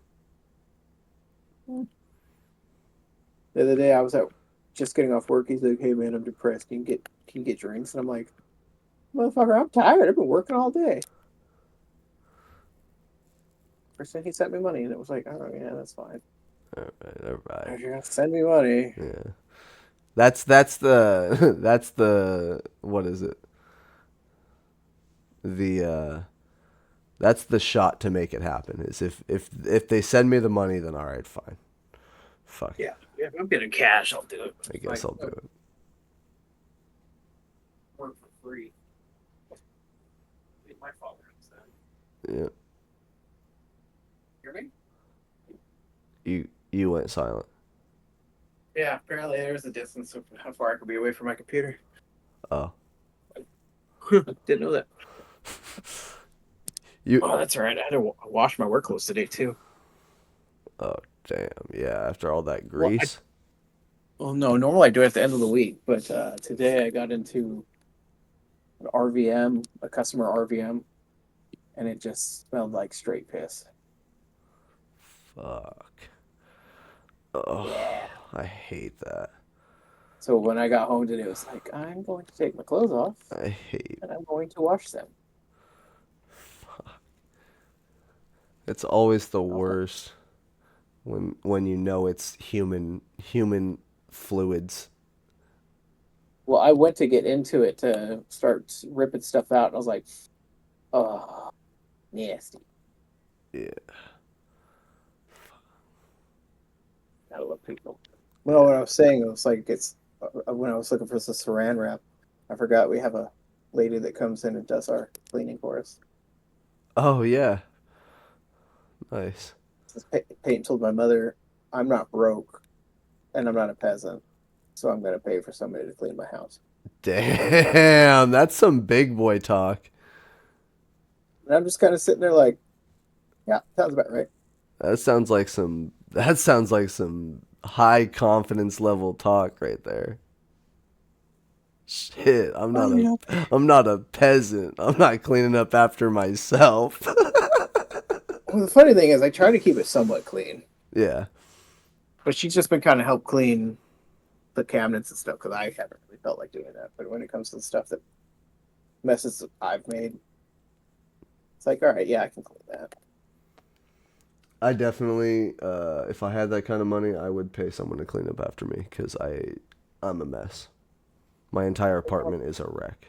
The other day, I was at just getting off work. He's like, "Hey man, I'm depressed. Can you get drinks?" And I'm like, "Motherfucker, I'm tired. I've been working all day." First thing he sent me money, and it was like, "Oh yeah, that's fine. All right. All right. If you're gonna send me money." Yeah. That's the that's the what is it? The that's the shot to make it happen. Is if they send me the money, then all right, fine. Fuck it. Yeah, if I'm getting cash, I'll do it. I guess Like I'll do it. work for free. My father understand. Yeah. Hear me? You went silent. Yeah, apparently there's a distance of how far I could be away from my computer. Oh. Didn't know that. You. Oh, that's all right. I had to wash my work clothes today too. Oh damn. Yeah. After all that Well, grease. well, no, normally I do it at the end of the week, but today I got into an RVM, a customer RVM, and it just smelled like straight piss. Fuck. Oh, Yeah. I hate that. So when I got home today, it was like, I'm going to take my clothes off I hate. and I'm going to wash them. It's always the I was like, worst when you know it's human fluids. well, I went to get into it to start ripping stuff out, and I was like, oh, nasty. Yeah. Gotta love people. Well, Yeah. what I was saying, it was like it's when I was looking for the saran wrap, I forgot we have a lady that comes in and does our cleaning for us. Oh yeah. Nice. Peyton told my mother, I'm not broke and I'm not a peasant, so I'm going to pay for somebody to clean my house. Damn, that's some big boy talk. And I'm just kind of sitting there like, yeah, sounds about right. That sounds like some high confidence level talk right there. Shit, Oh, yeah. I'm not a peasant. I'm not cleaning up after myself. Well, the funny thing is, I try to keep it somewhat clean, Yeah. but she's just been kind of help clean the cabinets and stuff because I haven't really felt like doing that. But when it comes to the stuff that messes that I've made, it's like, all right, yeah, I can clean that. I definitely, if I had that kind of money, I would pay someone to clean up after me because I'm a mess. My entire apartment is a wreck.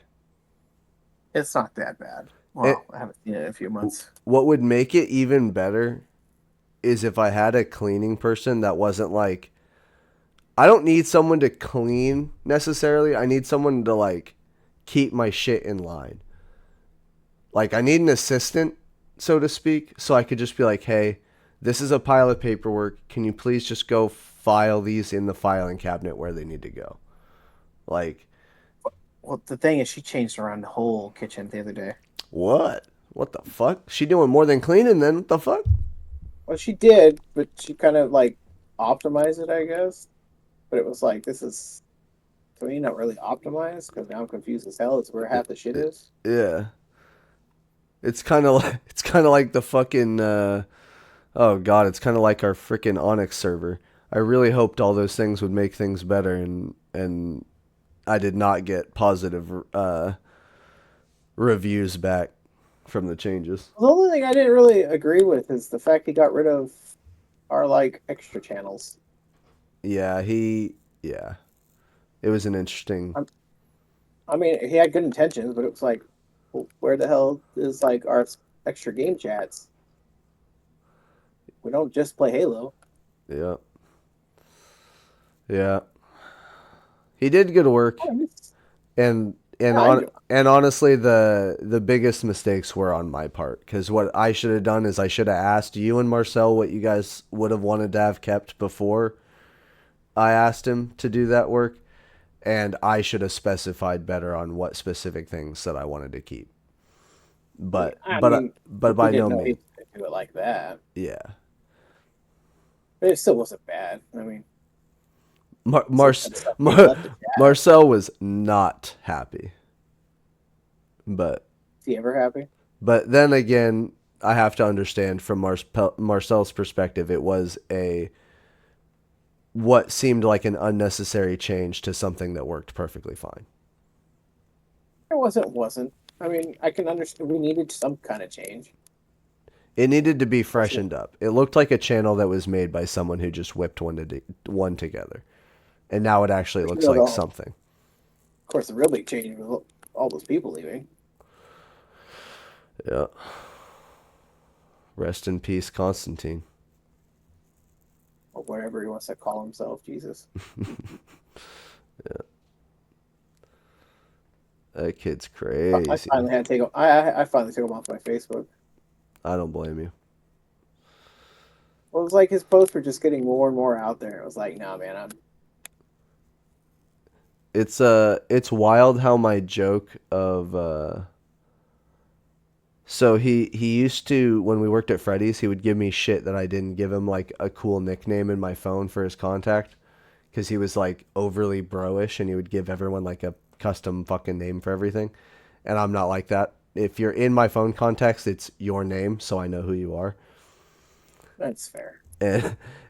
It's not that bad. It, Well, I haven't seen it in a few months. what would make it even better is if I had a cleaning person that wasn't like, I don't need someone to clean necessarily. I need someone to like keep my shit in line. Like I need an assistant, so to speak, so I could just be like, "Hey, this is a pile of paperwork. Can you please just go file these in the filing cabinet where they need to go?" Like, Well, the thing is, she changed around the whole kitchen the other day. what? What the fuck? She doing more than cleaning then? What the fuck? Well, she did, but she kind of like optimized it, I guess. But it was like, this is to me not really optimized because now I'm confused as hell. It's where half the shit is. Yeah. It's kind of like the fucking oh god, it's kind of like our freaking Onyx server. I really hoped all those things would make things better and I did not get positive reviews back from the changes. The only thing I didn't really agree with is the fact he got rid of our like extra channels. Yeah, yeah. It was an interesting. I, I mean, he had good intentions, but it was like, well, where the hell is like our extra game chats? We don't just play Halo. Yeah. Yeah. He did good work Oh, I enjoy. and honestly the biggest mistakes were on my part cuz what I should have done is I should have asked you and Marcel what you guys would have wanted to have kept before I asked him to do that work and I should have specified better on what specific things that I wanted to keep. I mean, But we by didn't no know he means. was going to do it like that. Yeah. But it still wasn't bad. I mean, Mar- some Mar- of that stuff being Mar- left to chat. Marcel was not happy. But Is he ever happy? then again, I have to understand from Marcel's perspective, it was a what seemed like an unnecessary change to something that worked perfectly fine. It wasn't. I mean, I can understand we needed some kind of change. It needed to be Of course, freshened up. It looked like a channel that was made by someone who just whipped one together, and now it actually looks like something. of course, the real big change was all those people leaving. Yeah. Rest in peace, Constantine. Or whatever he wants to call himself, Jesus. That kid's I crazy. finally had to take him. I finally took him off my Facebook. I don't blame you. Well, it was like his posts were just getting more and more out there. It was like, nah, man, I'm It's wild how my joke of so he used to when we worked at Freddy's, he would give me shit that I didn't give him like a cool nickname in my phone for his contact because he was like overly bro-ish and he would give everyone like a custom fucking name for everything. And I'm not like that. If you're in my phone contacts, it's your name, so I know who you are. that's fair.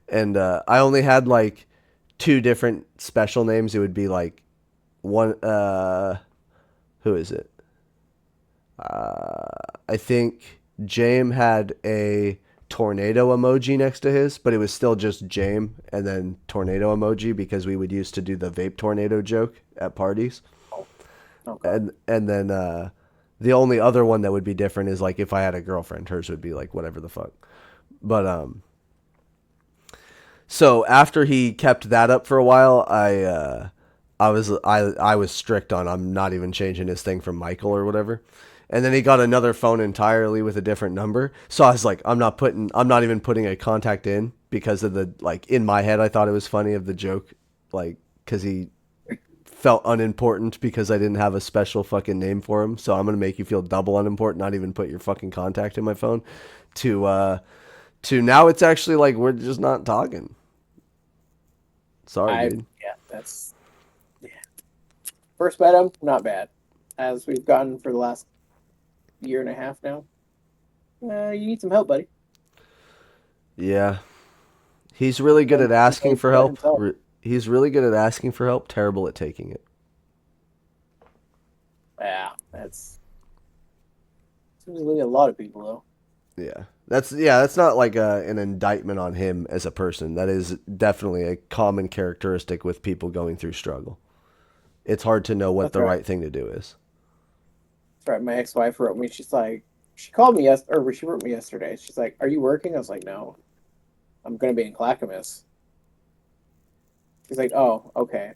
And I only had like two different special names. It would be like one who is it? I think Jame had a tornado emoji next to his, but it was still just Jame and then tornado emoji because we would used to do the vape tornado joke at parties. Oh, okay. And then the only other one that would be different is like if I had a girlfriend, hers would be like whatever the fuck. But so after he kept that up for a while, I was strict on I'm not even changing his thing from Michael or whatever. And then he got another phone entirely with a different number. So I was like, I'm not even putting a contact in because of the like in my head I thought it was funny of the joke like cuz he felt unimportant because I didn't have a special fucking name for him. So I'm going to make you feel double unimportant, not even put your fucking contact in my phone to now it's actually like we're just not talking. Sorry, dude. Yeah, that's yeah. First met him, not bad. As we've gotten for the last year and a half now. You need some help, buddy. Yeah. He's really good And at he's asking ready for to let help. himself. He's really good at asking for help, terrible at taking it. Yeah, that's seems to be a lot of people though. That's not like an indictment on him as a person. That is definitely a common characteristic with people going through struggle. It's hard to know what That's the right. right thing to do is. That's right. My ex-wife wrote me. She's like, she called me or she wrote me yesterday. She's like, "Are you working?" I was like, "No, I'm gonna be in Clackamas." She's like, "Oh, okay."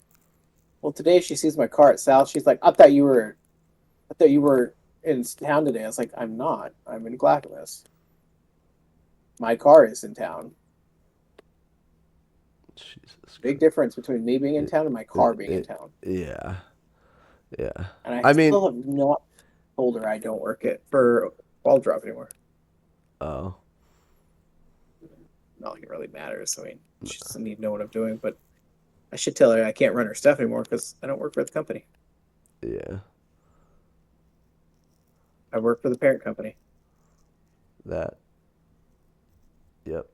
Well, today she sees my car at South. She's like, I thought you were in town today." I was like, "I'm not. I'm in Clackamas. My car is in town." Jesus Big Christ. difference between me being in It, town and my car being in it, town. yeah. Yeah. And I I mean, still have not told her I don't work it for Ball Drop anymore. oh, Not like it really matters. I mean, she doesn't need to know what I'm doing, but I should tell her I can't run her stuff anymore because I don't work for the company. yeah. I work for the parent company. That. Yep.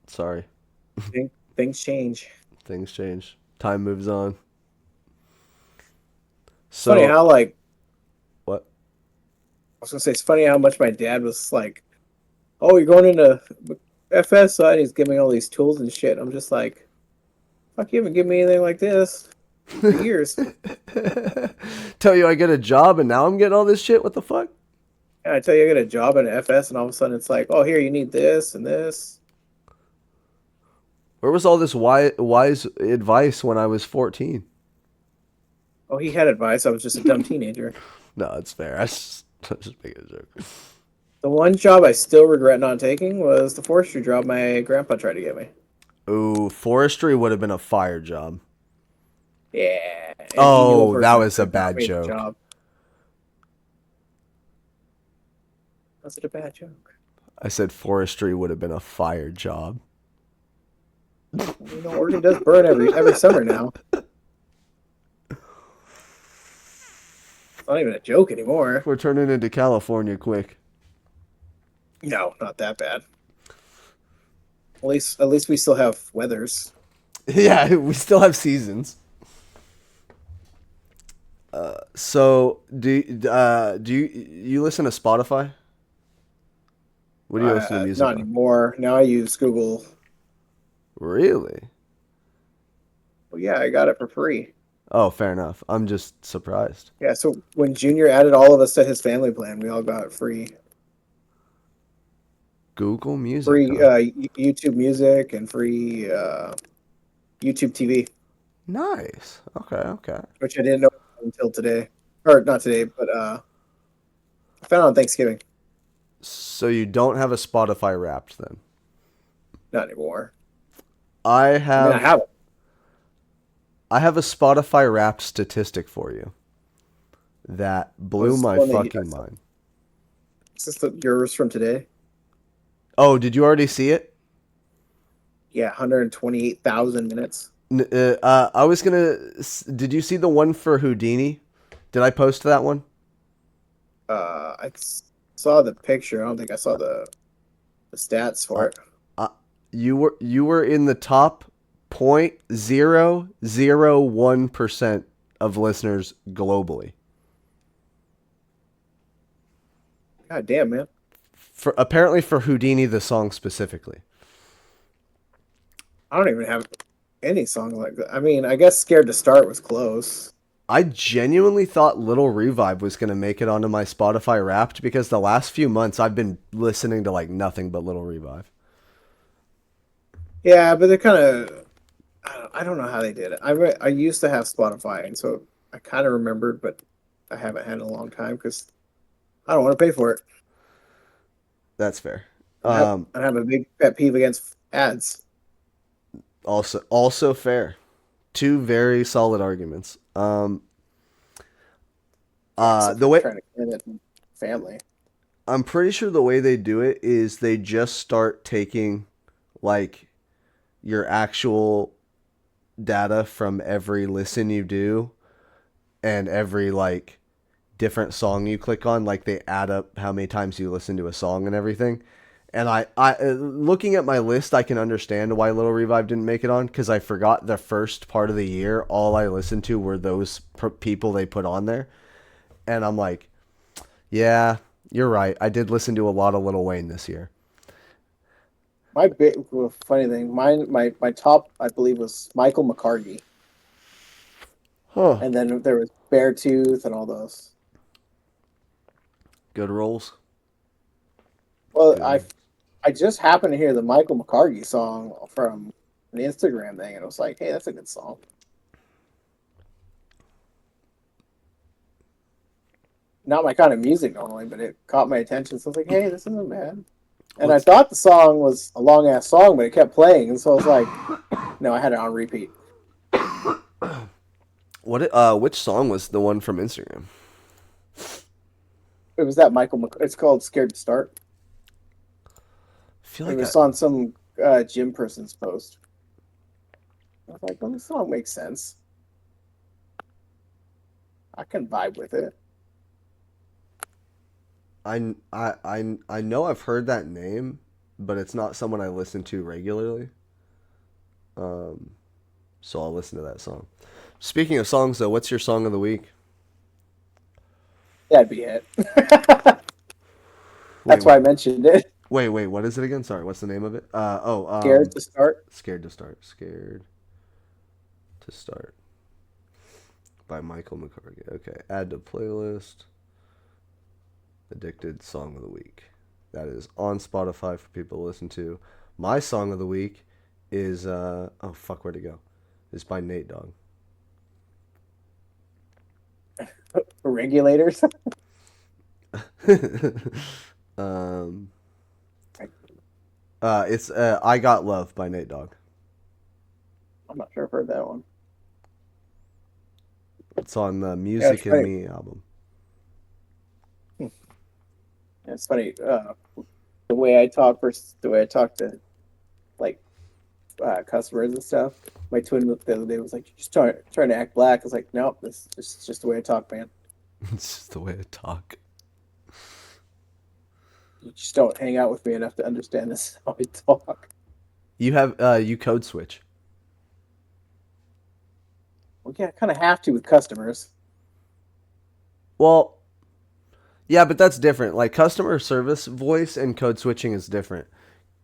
Sorry. Things change. Things change. Time moves on. It's funny So, how like what? I was gonna say it's funny how much my dad was like, "Oh, you're going into FS," and he's giving me all these tools and shit. I'm just like, "Fuck, you haven't given me anything like this for years." Tell you I get a job and now I'm getting all this shit? What the fuck? And I tell you, I get a job in FS, and all of a sudden it's like, "Oh, here you need this and this." Where was all this wise advice when I was 14? Oh, he had advice. I was just a dumb teenager. No, it's fair. I was just making a joke. The one job I still regret not taking was the forestry job my grandpa tried to get me. Ooh, forestry would have been a fire job. Yeah, and he knew a Oh, that person was who a could have got bad me the joke. job. Was it a bad joke? I said forestry would have been a fire job. You know, Oregon does burn every summer now. It's not even a joke anymore. We're turning into California quick. No, not that bad. At least we still have weathers. Yeah, we still have seasons. So do you listen to Spotify? What do you listen to music Not on? anymore. Now I use Google. Really? Well, yeah, I got it for free. Oh, fair enough. I'm just surprised. Yeah, so when Junior added all of us to his family plan, we all got Google Music, free huh? YouTube Music and free YouTube TV, Nice. Okay, okay. which I didn't know until today, or not today, but I found out on Thanksgiving. So you don't have a Spotify Wrapped then? Not anymore. I I mean, I have have it. I have a Spotify Wrapped statistic for you that blew Was the my one that you, fucking mind. is this yours from today? Oh, did you already see it? Yeah, 128,000 minutes. I was gonna. Did you see the one for Houdini? Did I post that one? Saw the picture. I don't think I saw the stats for Uh, it. you were in the top 0.001% of listeners globally. God damn, man. For apparently for Houdini the song specifically. I don't even have any song like that. I mean, I guess Scared to Start was close. I genuinely thought Little Revive was going to make it onto my Spotify Wrapped because the last few months I've been listening to like nothing but Little Revive. Yeah, but they're kind of. I don't know how they did it. I used to have Spotify, and so I kind of remembered, but I haven't had it in a long time because I don't want to pay for it. That's fair. And I have a big pet peeve against ads. Also fair. Two very solid arguments. Except The for way trying to get it in family. I'm pretty sure the way they do it is they just start taking like your actual data from every listen you do and every like different song you click on, like they add up how many times you listen to a song and everything. And looking at my list, I can understand why Little Revive didn't make it on because I forgot the first part of the year. All I listened to were those people they put on there, and I'm like, yeah, you're right. I did listen to a lot of Lil Wayne this year. My big well, funny thing, my top I believe was Michael McCartney, Huh. and then there was Beartooth and all those. Good rolls. Well, Good I rolls. I just happened to hear the Michael McCartney song from an Instagram thing, and it was like, hey, that's a good song. Not my kind of music normally, but it caught my attention. So I was like, hey, this isn't bad. And I What's thought the song was a long ass song, but it kept playing, and so I was like, no, I had it on repeat. which song was the one from Instagram? It was that It's called "Scared to Start." I feel It like I was on some gym person's post. I was like, well, this song makes sense. I can vibe with it. I know I've heard that name, but it's not someone I listen to regularly. Um, so I'll listen to that song. Speaking of songs, though, what's your song of the week? That'd be it. Wait, That's why I mentioned it. wait. What is it again? Sorry, what's the name of it? Scared to start. Scared to Start. Scared to Start by Michael McCarthy. Okay, add to playlist. ADickDid song of the week. That is on Spotify for people to listen to. My song of the week is oh fuck, where'd it go? It's by Nate Dogg. Regulators. um, it's I Got Love by Nate Dogg. I'm not sure I've heard that one. It's on the Yeah, it's Music and funny. Me album. It's funny. The way I talk versus the way I talk to like customers and stuff. My twin the other day was like, "You're just trying to act black." I was like, "Nope, this is just the way I talk, man. It's just the way I talk. You just don't hang out with me enough to understand this is how I talk." You have you code switch. Well, yeah, I kind of have to with customers. Well, yeah, but that's different. Like customer service voice and code switching is different.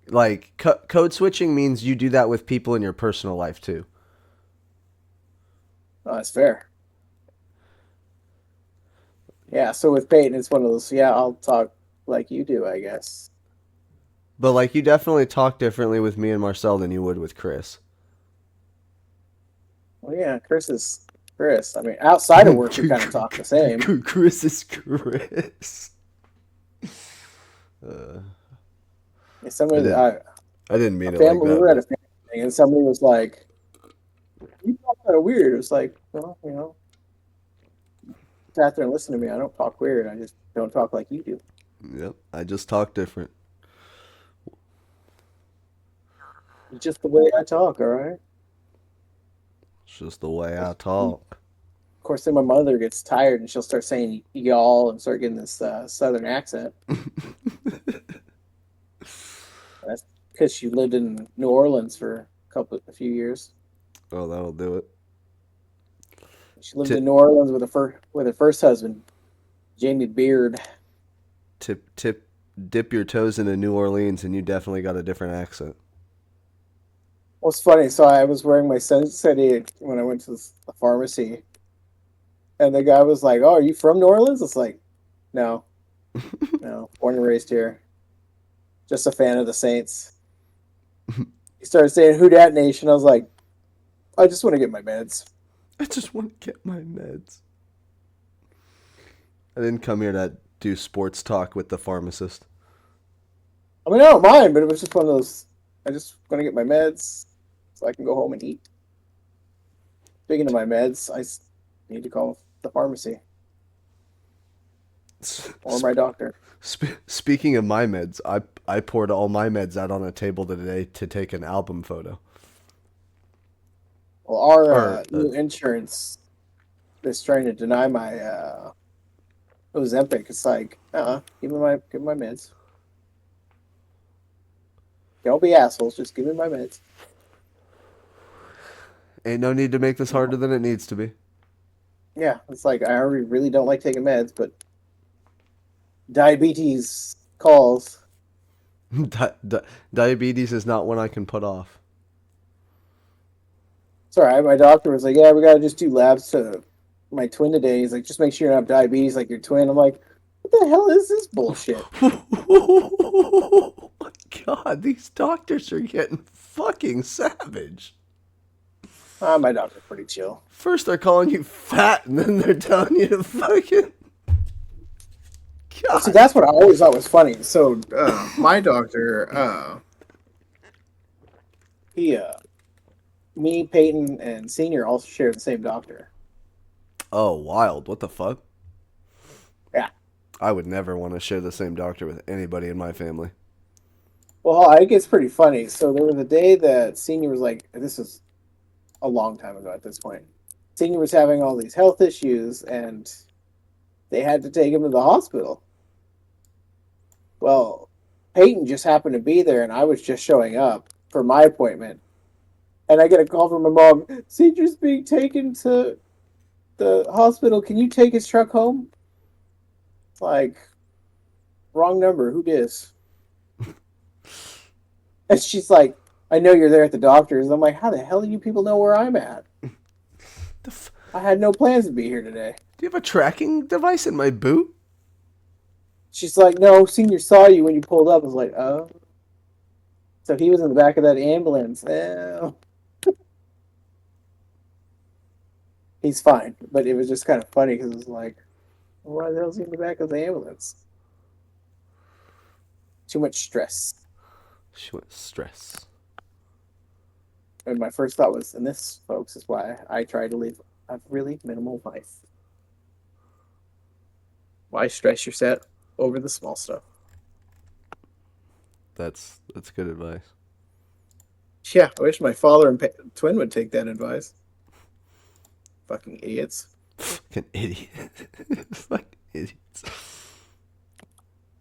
Like code switching means you do that with people in your personal life too. Oh, that's fair. Yeah, so with Peyton, it's one of those. Yeah, I'll talk like you do, I guess. But like you definitely talk differently with me and Marcel than you would with Chris. Well, yeah, Chris is Chris. I mean, outside of work, we kind of talk the same. Chris is Chris. Uh, Yeah, I somebody, didn't. I didn't a mean it like family, we that, were at but a family thing, and somebody was like, "You talk kind of weird." It was like, well, sat there and listen to me. I don't talk weird. I just don't talk like you do. yep. I just talk different. It's just the way I talk. All right. It's just the way Of I talk. course, then my mother gets tired and she'll start saying y'all and start getting this southern accent. That's because she lived in New Orleans for a few years. Oh, that'll do it. She lived in Tip, New Orleans with her first husband, Jamie Beard. dip your toes into New Orleans, and you definitely got a different accent. Well, it's funny. So I was wearing my Sensitive when I went to the pharmacy, and the guy was like, "Oh, are you from New Orleans?" It's like, no, no, born and raised here. Just a fan of the Saints. He started saying "Who Dat Nation." I was like, I just want to get my meds. I just want to get my meds. I didn't come here to do sports talk with the pharmacist. I mean, I don't mind, but it was just one of those. I just want to get my meds so I can go home and eat. Speaking of my meds, need to call the pharmacy or my doctor. Speaking of my meds, I poured all my meds out on a table today to take an album photo. Well, our Or new insurance is trying to deny my Ozempic. It's like, give me my meds. Don't be assholes. Just give me my meds. Ain't no need to make this harder than it needs to be. Yeah, it's like I already really don't like taking meds, but diabetes calls. Diabetes is not one I can put off. Sorry, my doctor was like, "Yeah, we gotta just do labs to my twin today." He's like, "Just make sure you don't have diabetes like your twin." I'm like, "What the hell is this bullshit?" Oh my god, these doctors are getting fucking savage. My doctor's pretty chill. First they're calling you fat, and then they're telling you to fucking. Well, see, God. that's what I always thought was funny. So, my doctor, he, me, Peyton, and Senior all share the same doctor. Oh, wild. What the fuck? Yeah. I would never want to share the same doctor with anybody in my family. Well, it gets pretty funny. So there was a day that Senior was like, this is a long time ago at this point. Senior was having all these health issues, and they had to take him to the hospital. Well, Peyton just happened to be there, and I was just showing up for my appointment. And I get a call from my mom. Senior's being taken to the hospital. Can you take his truck home? Like, wrong number. Who dis? And she's like, I know you're there at the doctor's. I'm like, how the hell do you people know where I'm at? I had no plans to be here today. Do you have a tracking device in my boot? She's like, no, Senior saw you when you pulled up. I was like, oh. So he was in the back of that ambulance. Oh. He's fine. But it was just kind of funny because it was like, why the hell is he in the back of the ambulance? Too much stress. She went stress. And my first thought was, and this, folks, is why I try to live a really minimal life. Why stress yourself over the small stuff? That's good advice. Yeah, I wish my father and twin would take that advice. Fucking idiots. Fucking idiot. Fucking idiots.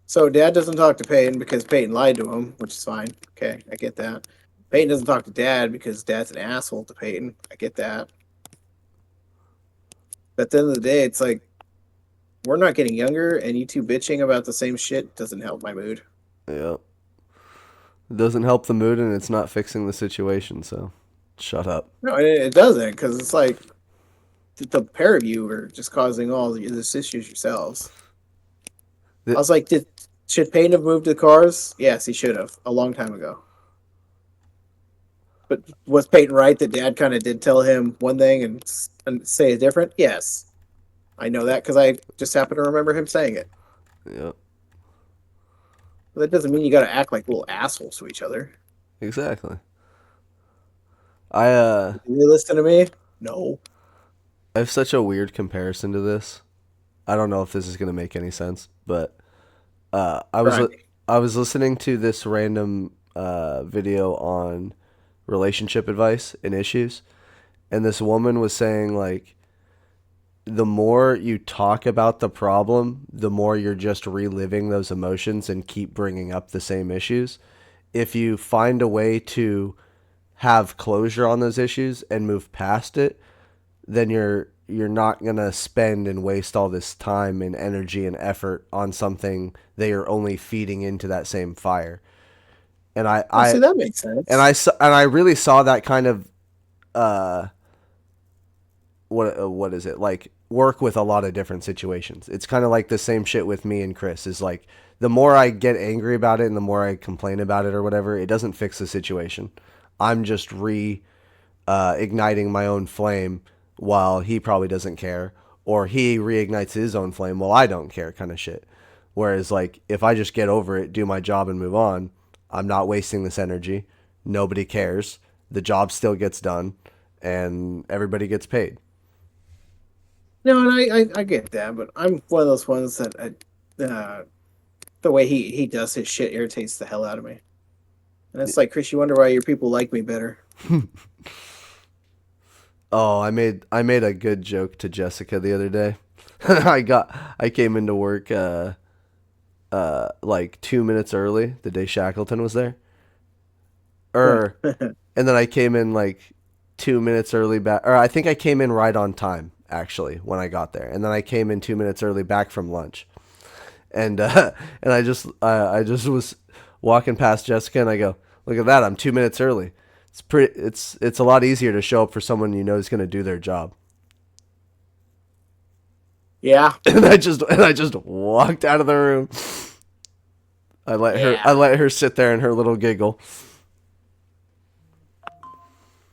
So Dad doesn't talk to Peyton because Peyton lied to him, which is fine. Okay, I get that. Peyton doesn't talk to Dad because Dad's an asshole to Peyton. I get that. But at the end of the day, it's like we're not getting younger, and you two bitching about the same shit doesn't help my mood. Yep. It doesn't help the mood, and it's not fixing the situation. So, shut up. No, it doesn't, because it's like the pair of you are just causing all these issues yourselves. I was like, should Payne have moved the cars? Yes, he should have a long time ago. But was Peyton right that Dad kind of did tell him one thing and say it different? Yes, I know that because I just happen to remember him saying it. Yep. But that doesn't mean you got to act like little assholes to each other. Exactly. I Did you listen to me? No. I have such a weird comparison to this. I don't know if this is gonna make any sense, but Right. I was listening to this random video on relationship advice and issues, and this woman was saying like the more you talk about the problem, the more you're just reliving those emotions and keep bringing up the same issues. If you find a way to have closure on those issues and move past it, then you're not going to spend and waste all this time and energy and effort on something that you're only feeding into that same fire. And Oh, see, that makes sense. I really saw that kind of uh what is it like work with a lot of different situations. It's kind of like the same shit with me and Chris. Is like the more I get angry about it and the more I complain about it or whatever, it doesn't fix the situation. I'm just igniting my own flame while he probably doesn't care, or he reignites his own flame while I don't care, kind of shit. Whereas like if I just get over it, do my job and move on, I'm not wasting this energy. Nobody cares. The job still gets done and everybody gets paid. No, and I get that, but I'm one of those ones that the way he does his shit irritates the hell out of me. And it's like, Chris, you wonder why your people like me better. Oh, I made a good joke to Jessica the other day. I came into work like 2 minutes early the day Shackleton was there. Er, and then I came in like 2 minutes early back, or I think I came in right on time actually when I got there, and then I came in 2 minutes early back from lunch, and and I just was walking past Jessica, and I go, look at that, I'm 2 minutes early. It's a lot easier to show up for someone you know is going to do their job. Yeah. And I just walked out of the room. I Yeah. let her sit there in her little giggle.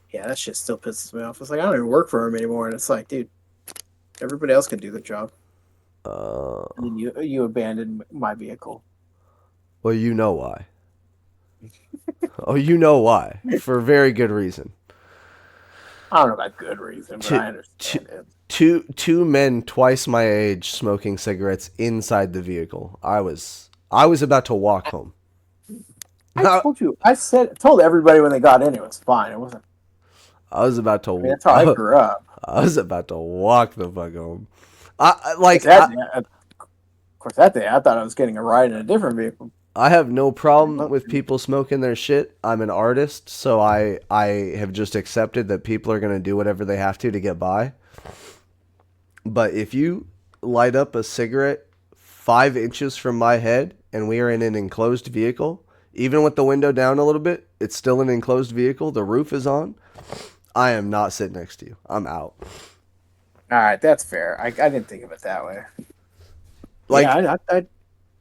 Yeah, that shit still pisses me off. It's like I don't even work for him anymore, and it's like, dude, everybody else can do the job, Uh, and then you abandoned my vehicle. well, you know why. Oh, you know why. For very good reason. I don't know about good reason, but Two, I two, understand it. two men twice my age smoking cigarettes inside the vehicle. I was about to walk home. I I told you, told everybody when they got in, it was fine. It wasn't. was about I mean, to that's how I grew up. I was about to walk the fuck home. Because of course, that day I thought I was getting a ride in a different vehicle. I have no problem Well, with people smoking their shit. I'm an artist, so I have just accepted that people are going to do whatever they have to get by. But if you light up a cigarette 5 inches from my head and we are in an enclosed vehicle, even with the window down a little bit, it's still an enclosed vehicle. The roof is on. I am not sitting next to you. I'm out. all right, that's fair. I didn't think of it that way. Yeah, Like, I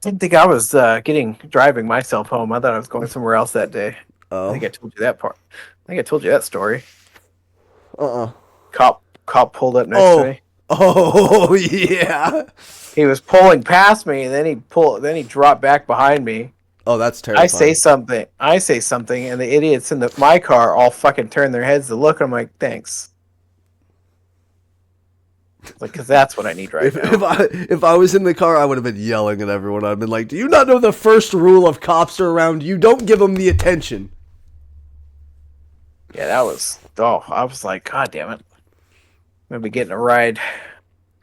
didn't think I was driving myself home. I thought I was going somewhere else that day. I oh, think I told you that part. I think I told you that story. uh-uh. Cop pulled up next to Oh, me. oh, yeah. He was pulling past me, and then he dropped back behind me. Oh, that's terrifying. I say something, and the idiots in my car all fucking turn their heads to look. I'm like, thanks. Like, because that's what I need right If now. I was in the car, I would have been yelling at everyone. I'd been like, "Do you not know the first rule of cops are around you? Don't give them the attention." Yeah, that was. Oh, I was like, God damn it! I'm gonna be getting a ride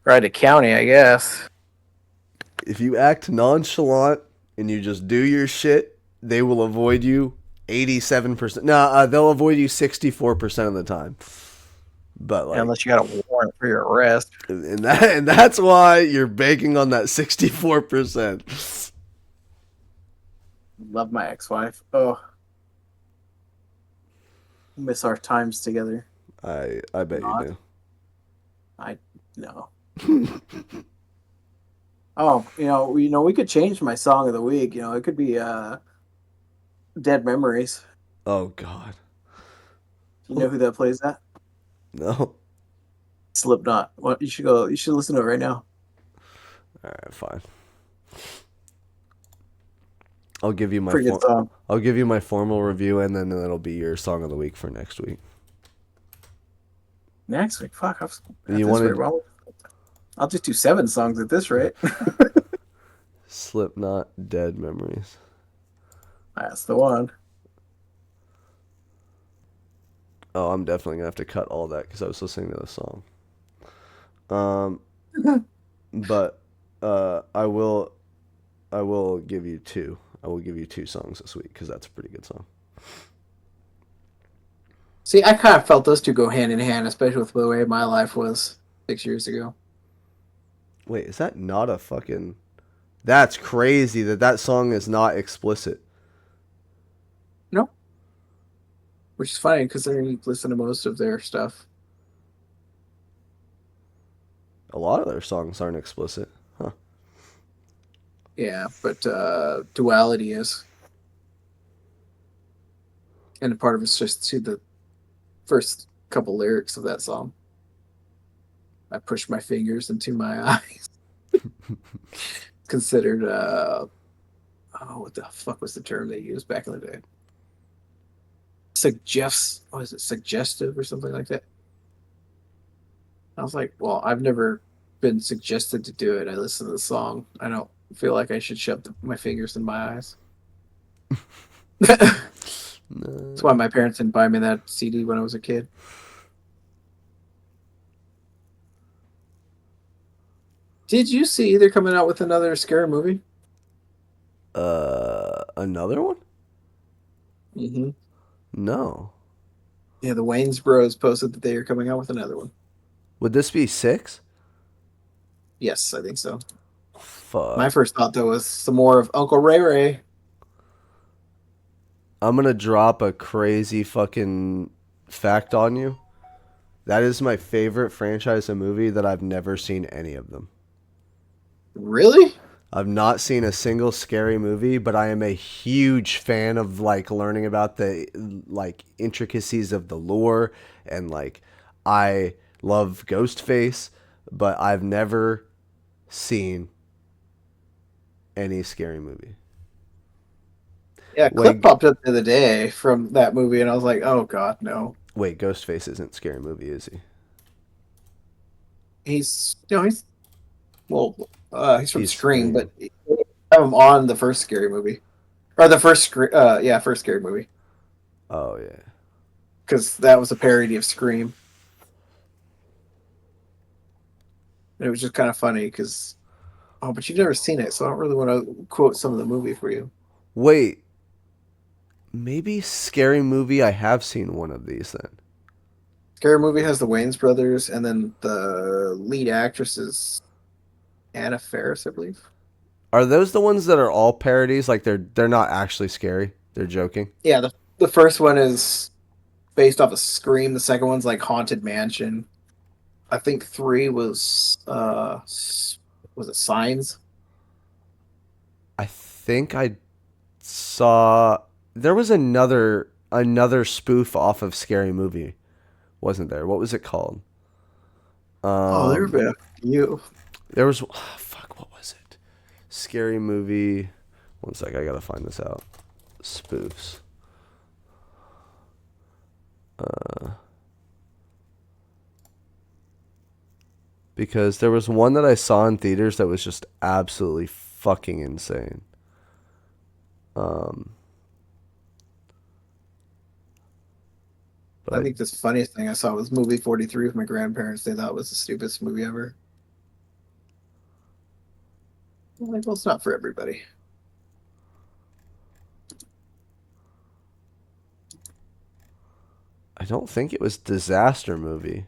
to county, I guess. If you act nonchalant and you just do your shit, they will avoid you 87%. Nah, they'll avoid you 64% of the time. But like, Unless you got a warrant for your arrest. and that's why you're banking on that 64%. Love my ex-wife. Oh, miss our times together. I bet you Not. do. I no. Oh, we could change my song of the week. It could be "Dead Memories." Oh God, You know who that plays that? no. Slipknot. What you should go. You should listen to it right now. All right, fine. I'll give you my Pretty good song. I'll give you my formal review, and then it'll be your song of the week for next week. Next week, fuck. At You this rate, wanted well, I'll just do 7 songs at this rate. Slipknot, Dead Memories. That's the one. Oh, I'm definitely gonna have to cut all that because I was listening to the song. Um, but I will give you two. I will give you two songs this week because that's a pretty good song. See, I kind of felt those two go hand in hand, especially with the way my life was 6 years ago. Wait, is that not a fucking? That's crazy that song is not explicit. No, which is funny because I listen to most of their stuff. A lot of their songs aren't explicit, huh? Yeah, but duality is, and a part of it's just to the first couple lyrics of that song. I pushed my fingers into my eyes. Considered oh, what the fuck was the term they used back in the day? What is it, suggestive or something like that? I was like, well, I've never been suggested to do it. I listen to the song. I don't feel like I should shove my fingers in my eyes. That's why No. my parents didn't buy me that CD when I was a kid. Did you see they're coming out with another scary movie? Another one? Hmm. No. Yeah, the Wayne's Bros posted that they are coming out with another one. Would this be six? Yes, I think so. My Fuck. first thought though was some more of Uncle Ray Ray. I'm gonna drop a crazy fucking fact on you. That is my favorite franchise of movie that I've never seen any of them. Really? I've not seen a single scary movie, but I am a huge fan of like learning about the like intricacies of the lore and like I love Ghostface, but I've never seen any scary movie. Yeah, a clip Wait, popped up the other day from that movie, and I was like, "Oh God, no." wait, Ghostface isn't a scary movie, is he? He's well, he's from He's Scream, Scream. but they have him on the first scary movie or the first scary movie Oh yeah. because that was a parody of Scream. And it was just kind of funny because but you've never seen it, so I don't really want to quote some of the movie for you. Wait, maybe scary movie. I have seen one of these then. Scary movie has the Wayans brothers, and then the lead actress is Anna Faris, I believe. Are those the ones that are all parodies? Like they're not actually scary. They're joking. Yeah, the first one is based off of Scream. The second one's like Haunted Mansion. I think three was it Signs? I think I saw there was another spoof off of Scary Movie, wasn't there? What was it called? Oh, there have Um, been a few. there was fuck. What was it? Scary Movie. One sec. I gotta find this out. Spoofs. Because there was one that I saw in theaters that was just absolutely fucking insane. Um, I but think the funniest thing I saw was movie 43 with my grandparents. They thought it was the stupidest movie ever. I'm like, well, it's not for everybody. I don't think it was Disaster Movie,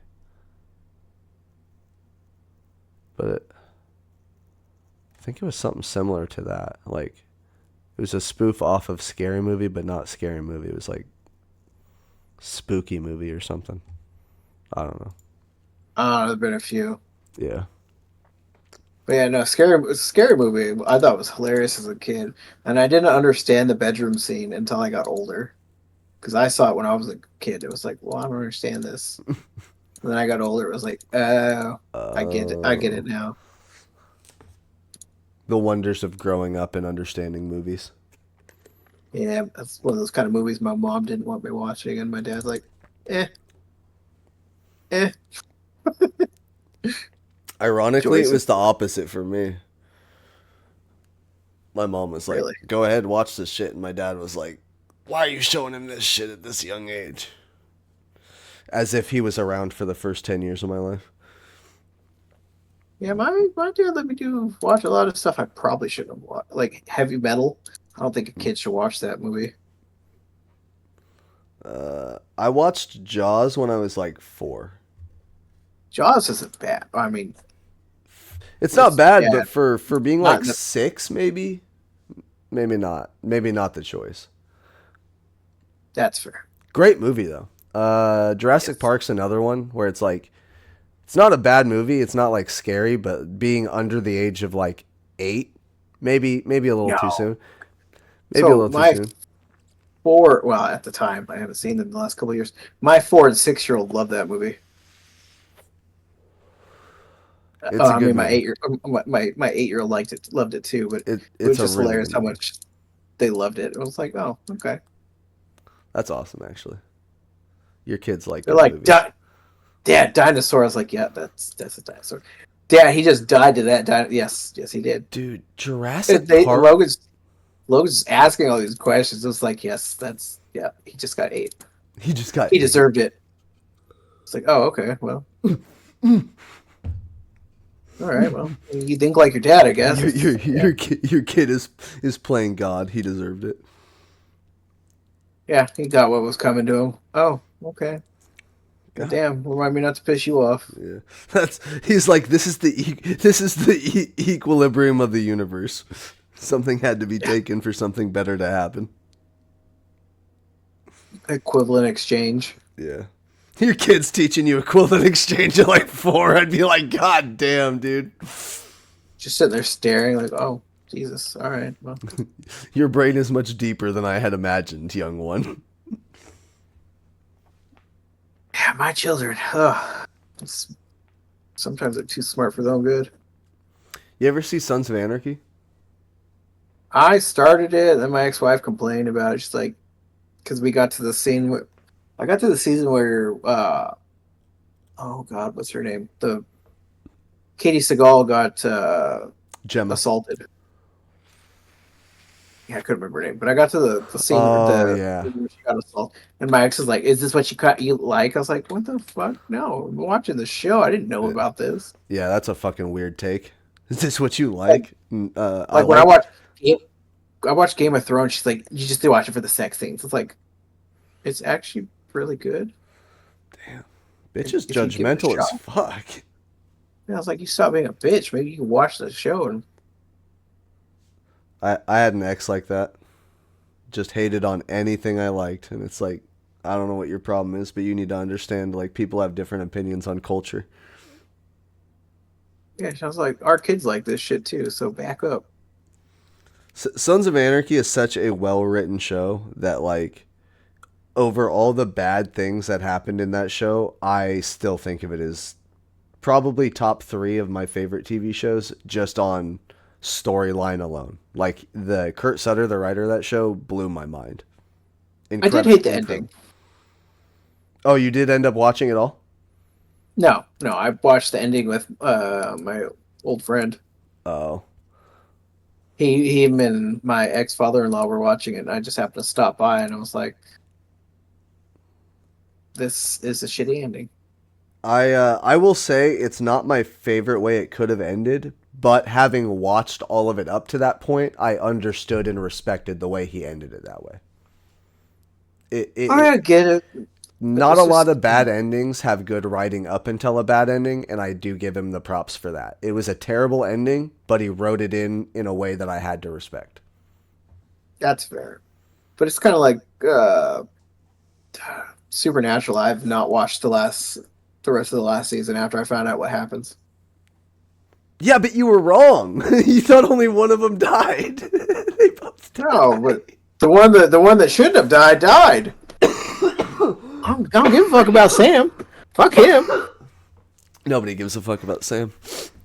but I think it was something similar to that. Like it was a spoof off of Scary Movie, but not Scary Movie. It was like Spooky Movie or something. I don't know. There's been a few. Yeah. But yeah, no, scary movie. I thought was hilarious as a kid, and I didn't understand the bedroom scene until I got older. Because I saw it when I was a kid. It was like, well, I don't understand this. And then I got older. It was like, oh, I get it. I get Uh, it now. the wonders of growing up and understanding movies. Yeah, that's one of those kind of movies my mom didn't want me watching, and my dad's like, eh, eh, Ironically, it choices. was the opposite for me. My mom was like, Really? "Go ahead, watch this shit," and my dad was like, "Why are you showing him this shit at this young age?" As if he was around for the first 10 years of my life. Yeah, my dad let me do watch a lot of stuff I probably shouldn't have watched, like heavy metal. I don't think a kid should watch that movie. I watched Jaws when I was like 4. Jaws isn't bad. I mean, It's not it's bad, but bad. for being Not like in the, 6, maybe not. Maybe not the choice. that's fair. Great movie though. Jurassic Yes. Park's another one where it's like it's not a bad movie. It's not like scary, but being under the age of like 8, maybe a little too No. soon. Maybe a So little too my soon. well, at the time, I haven't seen them in the last couple of years. My 4 and 6 year old loved that movie. It's a I good mean, my movie. 8 year my 8 year old loved it too, but it It's was a just really hilarious good how movie. much they loved it. It was like, oh, okay. That's awesome, actually. Your kids like They're good like, movies. Dad, dinosaur. I was like, yeah, that's a dinosaur. Dad, he just died to that. Yes, yes, he did. Dude, Jurassic They Park. Logan's asking all these questions. It was like, yes, that's yeah. He just got ate. He just got He 8. deserved it. It's like, oh, okay, well, All right, well, you think like your dad, I guess. Yeah, Your kid is playing God. He deserved it. yeah, he got what was coming to him. Oh, okay. Well, God. damn, remind me not to piss you off. Yeah, he's like this is the equilibrium of the universe. Something had to be taken for something better to happen. Equivalent exchange. Yeah, your kid's teaching you equivalent exchange at like 4. I'd be like, God damn, dude. Just sitting there staring, like, oh, Jesus. All right, well, Your brain is much deeper than I had imagined, young one. yeah, my children. Ugh, sometimes they're too smart for their own good. You ever see Sons of Anarchy? I started it, and then my ex-wife complained about it. She's like, because we got to the scene where I got to the season where, oh God, what's her name? The Katie Seagal got Gemma. assaulted. Yeah, I couldn't remember her name, but I got to the scene where Oh the yeah, where she got assaulted, and my ex is like, "Is this what you like?" I was like, "What the fuck? No, I'm watching the show. I didn't know about this." yeah. That's a fucking weird take. Is this what you Like, like? I like when I like. watch I watched Game of Thrones. She's like, "You just do watch it for the sex scenes." It's like, it's actually really good Damn, bitch is if you give it a judgmental as shot. fuck. And I was like, "You stop being a bitch. Maybe you can watch the show." And I had an ex like that. Just hated on anything I liked, and it's like, I don't know what your problem is, but you need to understand, like, people have different opinions on culture. yeah, I was like, "Our kids like this shit too, so back up." Sons of Anarchy is such a well written show that, like, over all the bad things that happened in that show, I still think of it as probably top 3 of my favorite TV shows just on storyline alone. Like, the Kurt Sutter, the writer of that show, blew my mind. I did Incredible. hate the Incredible. ending. Oh, you did end up watching it all? No, no, I watched the ending with my old friend. Oh. Him and my ex father-in-law were watching it, and I just happened to stop by, and I was like, "This is a shitty ending." I will say it's not my favorite way it could have ended, but having watched all of it up to that point, I understood and respected the way he ended it that way. I get it, but Not it's a lot just of bad endings have good writing up until a bad ending, and I do give him the props for that. It was a terrible ending, but he wrote it in a way that I had to respect. that's fair. But it's kind of like Supernatural. I've not watched the rest of the last season after I found out what happens. Yeah, but you were wrong. You thought only one of them died. They both No, but died. the one that shouldn't have died died. I don't give a fuck about Sam. Fuck him. Nobody gives a fuck about Sam.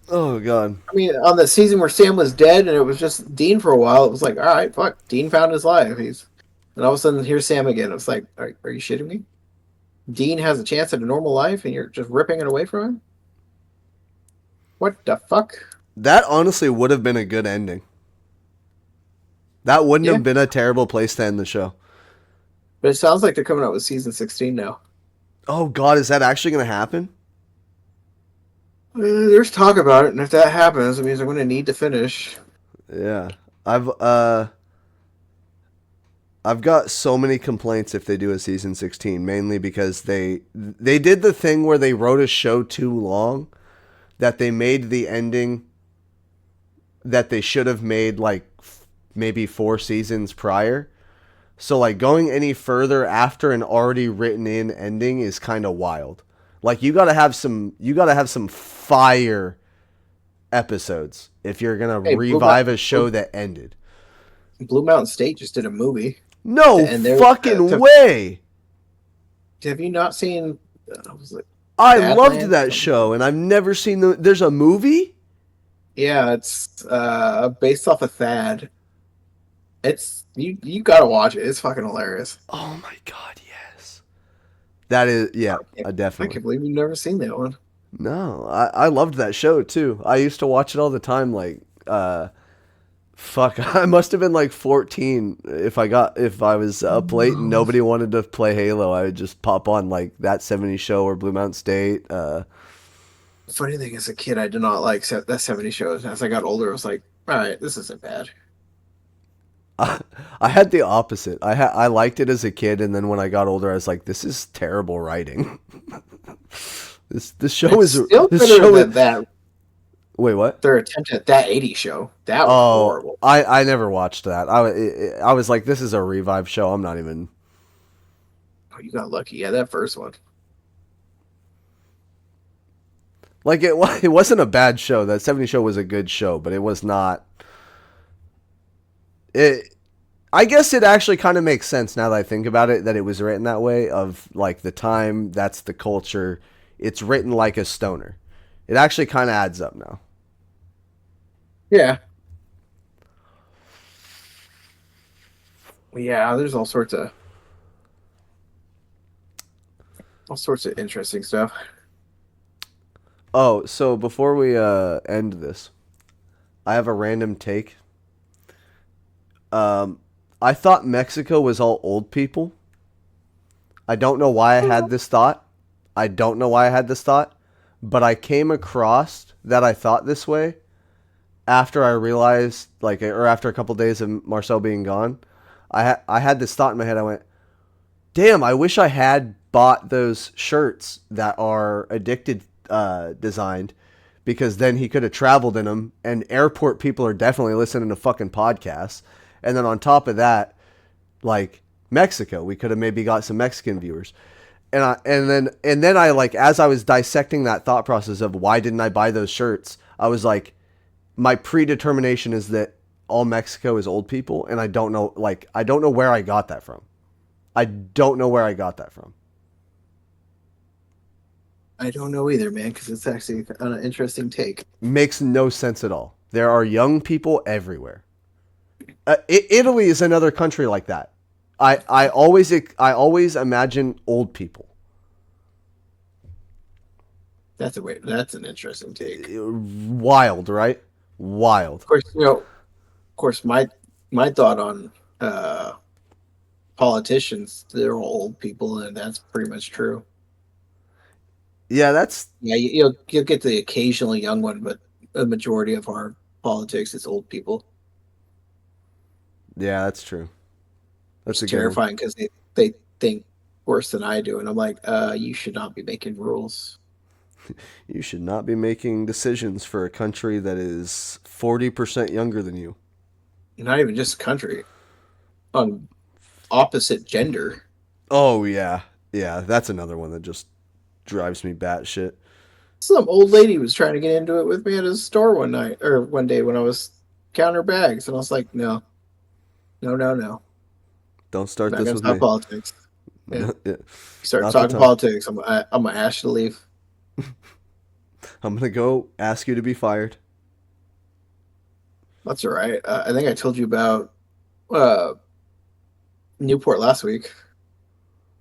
Oh god. I mean, on the season where Sam was dead and it was just Dean for a while, it was like, all right, fuck, Dean found his life. And all of a sudden, here's Sam again. It's like, are you shitting me? Dean has a chance at a normal life, and you're just ripping it away from him. What the fuck? That honestly would have been a good ending. That wouldn't Yeah, have been a terrible place to end the show. but it sounds like they're coming out with season 16 now. Oh god, is that actually going to happen? There's talk about it, and if that happens, it means I'm going to need to finish. Yeah. I've got so many complaints if they do a season 16, mainly because they did the thing where they wrote a show too long that they made the ending that they should have made like maybe 4 seasons prior. So like going any further after an already written in ending is kind of wild. Like you got to have some fire episodes if you're going to Hey, revive a show that ended. Blue Mountain State just did a movie No to end their. fucking way. Have you not seen? Was it I loved Badlands? that show and I've never seen there's a movie? Yeah, it's based off of Thad. It's you gotta watch it. It's fucking hilarious. Oh my god, yes. That is yeah, I definitely. can't believe you've never seen that one. No, I loved that show too. I used to watch it all the time. Like, fuck, I must have been like 14 if I was up late and nobody wanted to play Halo. I would just pop on like That 70s Show or Blue Mountain State. Funny thing, as a kid, I did not like that 70 shows. As I got older, I was like, all right, this isn't bad. I had the opposite. I liked it as a kid, and then when I got older, I was like, "This is terrible writing." This show It's is still this better show is. than that. Wait, what? Their attempt at that 80 show. That was Oh, horrible. I never watched that. I was like, "This is a revive show." I'm not even Oh, you got lucky. Yeah, that first one. like it. It wasn't a bad show. That 70 show was a good show, but it was not. It. I guess it actually kind of makes sense now that I think about it that it was written that way. Of like the time, that's the culture. It's written like a stoner. It actually kind of adds up now. Yeah. Yeah, there's all sorts of interesting stuff. Oh, so before we end this, I have a random take. Um, I thought Mexico was all old people. I don't know why I had this thought. I don't know why I had this thought, but I came across that I thought this way after I realized, like, or after a couple days of Marcel being gone. I had this thought in my head. I went, damn, I wish I had bought those shirts that are addicted designed because then he could have traveled in them. And airport people are definitely listening to fucking podcasts. And then on top of that, like Mexico, we could have maybe got some Mexican viewers. And then I like as I was dissecting that thought process of why didn't I buy those shirts, I was like, my predetermination is that all Mexico is old people, and I don't know where I got that from. I don't know where I got that from. I don't know either, man, because it's actually an interesting take. Makes no sense at all. There are young people everywhere. Italy is another country like that. I always imagine old people. That's an interesting take. Wild, right? Wild. Of course, my thought on uh politicians, they're all old people, and that's pretty much true. Yeah, that's Yeah, you'll get the occasional young one, but a majority of our politics is old people. yeah, that's true. That's It's a good one. terrifying because they think worse than I do, and I'm like, you should not be making rules. You should not be making decisions for a country that is 40% younger than you. Not even just country, on opposite gender. Oh yeah. Yeah, that's another one that just drives me batshit. Some old lady was trying to get into it with me at a store one night or one day when I was counter bags, and I was like, no, no, no, no, Don't start not this gonna with talk me. politics. Yeah, Yeah, you start not the talking time. politics, I'm gonna ask you to leave. I'm gonna go ask you to be fired. That's all right. I think I told you about uh, Newport last week.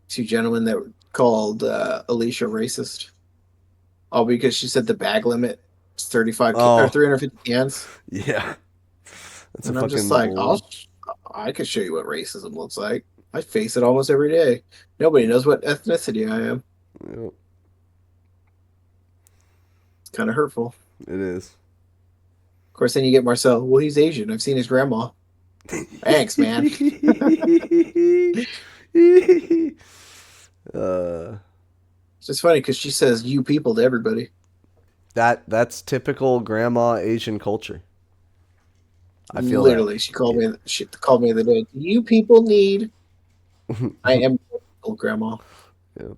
Two gentlemen that called Alicia racist, all because she said the bag limit is 35 or Oh 350 cans, yeah, that's a and I'm just fucking like, bull. I could show you what racism looks like. I face it almost every day. Nobody knows what ethnicity I am. Yep, It's kind of hurtful. it is. Of course, then you get Marcel. Well, he's Asian. I've seen his grandma. Thanks, man. uh, It's just funny because she says "you people" to everybody. that's typical grandma Asian culture. I feel that. Literally, she called Yeah. me. She called me the other day. You people need. I am old grandma. Yeah.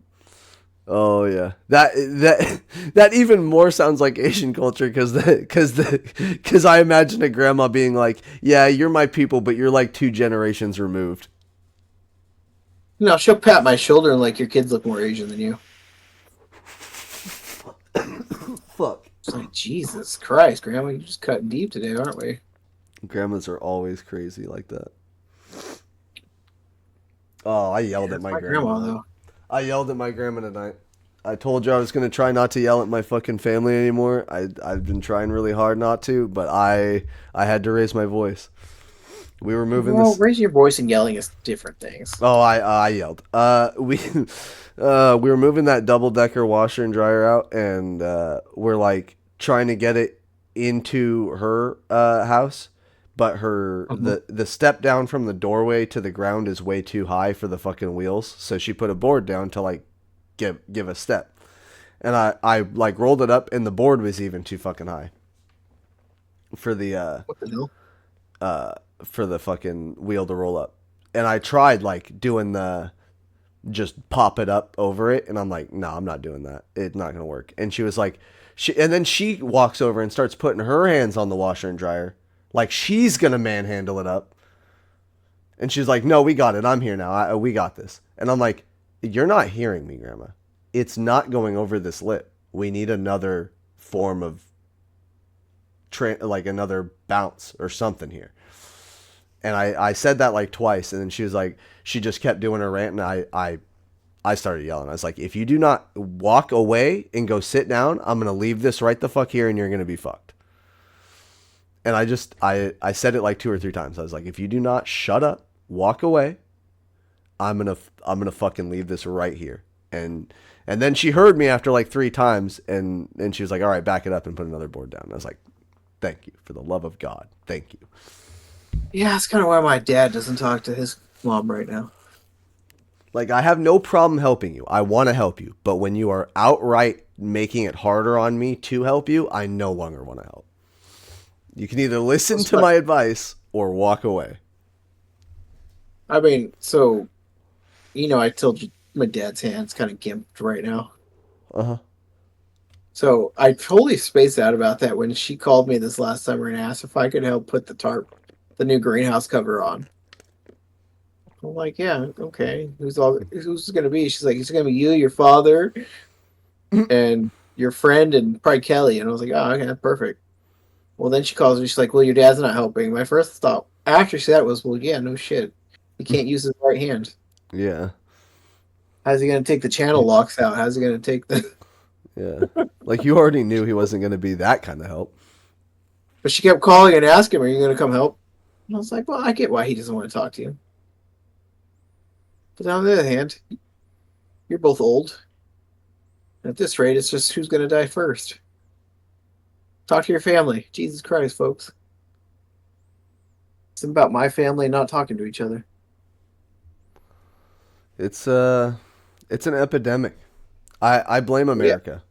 Oh yeah, that even more sounds like Asian culture because I imagine a grandma being like, "Yeah, you're my people, but you're like 2 generations removed." No, she'll pat my shoulder and like your kids look more Asian than you. Fuck. It's like Jesus Christ, Grandma, you just cutting deep today, aren't we? Grandmas are always crazy like that. Oh, I Yeah, yelled at that's my my grandma grandma tonight. though. I yelled at my grandma tonight. I told you I was gonna try not to yell at my fucking family anymore. I've been trying really hard not to, but I had to raise my voice. We were moving Well, this. raising your voice and yelling is different things. Oh, I yelled. We were moving that double decker washer and dryer out, and we're like trying to get it into her house, but Uh-huh. the step down from the doorway to the ground is way too high for the fucking wheels. So she put a board down to like give a step, and I like rolled it up, and the board was even too fucking high for the What the hell? for the fucking wheel to roll up. And I tried like doing the just pop it up over it, and I'm like, no, I'm not doing that. It's not gonna work. And she was like, and then she walks over and starts putting her hands on the washer and dryer, like she's gonna manhandle it up. And she's like, no, we got it. I'm here now. We got this. And I'm like, you're not hearing me, Grandma. It's not going over this lip. We need another form of like another bounce or something here. And I said that like twice, and then she was like, she just kept doing her rant, and I started yelling. I was like, if you do not walk away and go sit down, I'm gonna leave this right the fuck here, and you're gonna be fucked. And I said it like 2 or 3 times. I was like, if you do not shut up, walk away, I'm gonna fucking leave this right here. And then she heard me after like 3 times, and she was like, all right, back it up and put another board down. And I was like, thank you, for the love of God, thank you. Yeah, that's kind of why my dad doesn't talk to his mom right now. Like, I have no problem helping you. I want to help you. But when you are outright making it harder on me to help you, I no longer want to help. You can either listen That's to what my advice or walk away. I mean. So I told you my dad's hand's kind of gimped right now. Uh huh. So I totally spaced out about that when she called me this last summer and asked if I could help put the new greenhouse cover on. I'm like, yeah, okay. Who's it gonna be? She's like, it's gonna be you, your father, and your friend, and probably Kelly. And I was like, oh, okay, perfect. Well, then she calls me. She's like, well, your dad's not helping. My first thought after she said it was, well, yeah, no shit. He can't use his right hand. Yeah. How's he gonna take the channel locks out? How's he gonna take the? Yeah. Like, you already knew he wasn't going to be that kind of help. But she kept calling and asking, "Are you gonna come help?" And I was like, well, I get why he doesn't want to talk to you. But on the other hand, you're both old. At this rate, it's just who's gonna die first. Talk to your family. Jesus Christ, folks. It's about my family not talking to each other. It's uh it's an epidemic. I blame Well, yeah. America.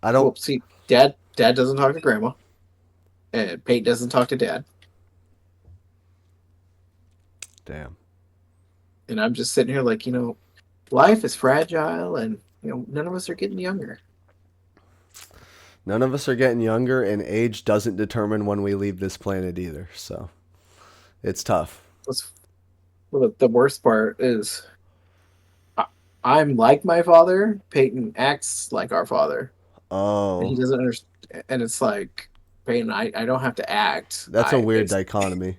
I don't. Well, see, dad doesn't talk to grandma, and Pete doesn't talk to dad, Damn. and I'm just sitting here like, life is fragile, and none of us are getting younger. None of us are getting younger, and age doesn't determine when we leave this planet either. So it's tough. What's well, the worst part is I, I'm like my father. Peyton acts like our father, and he Oh, doesn't understand. And it's like, Peyton, I don't have to act. that's a I weird it's dichotomy.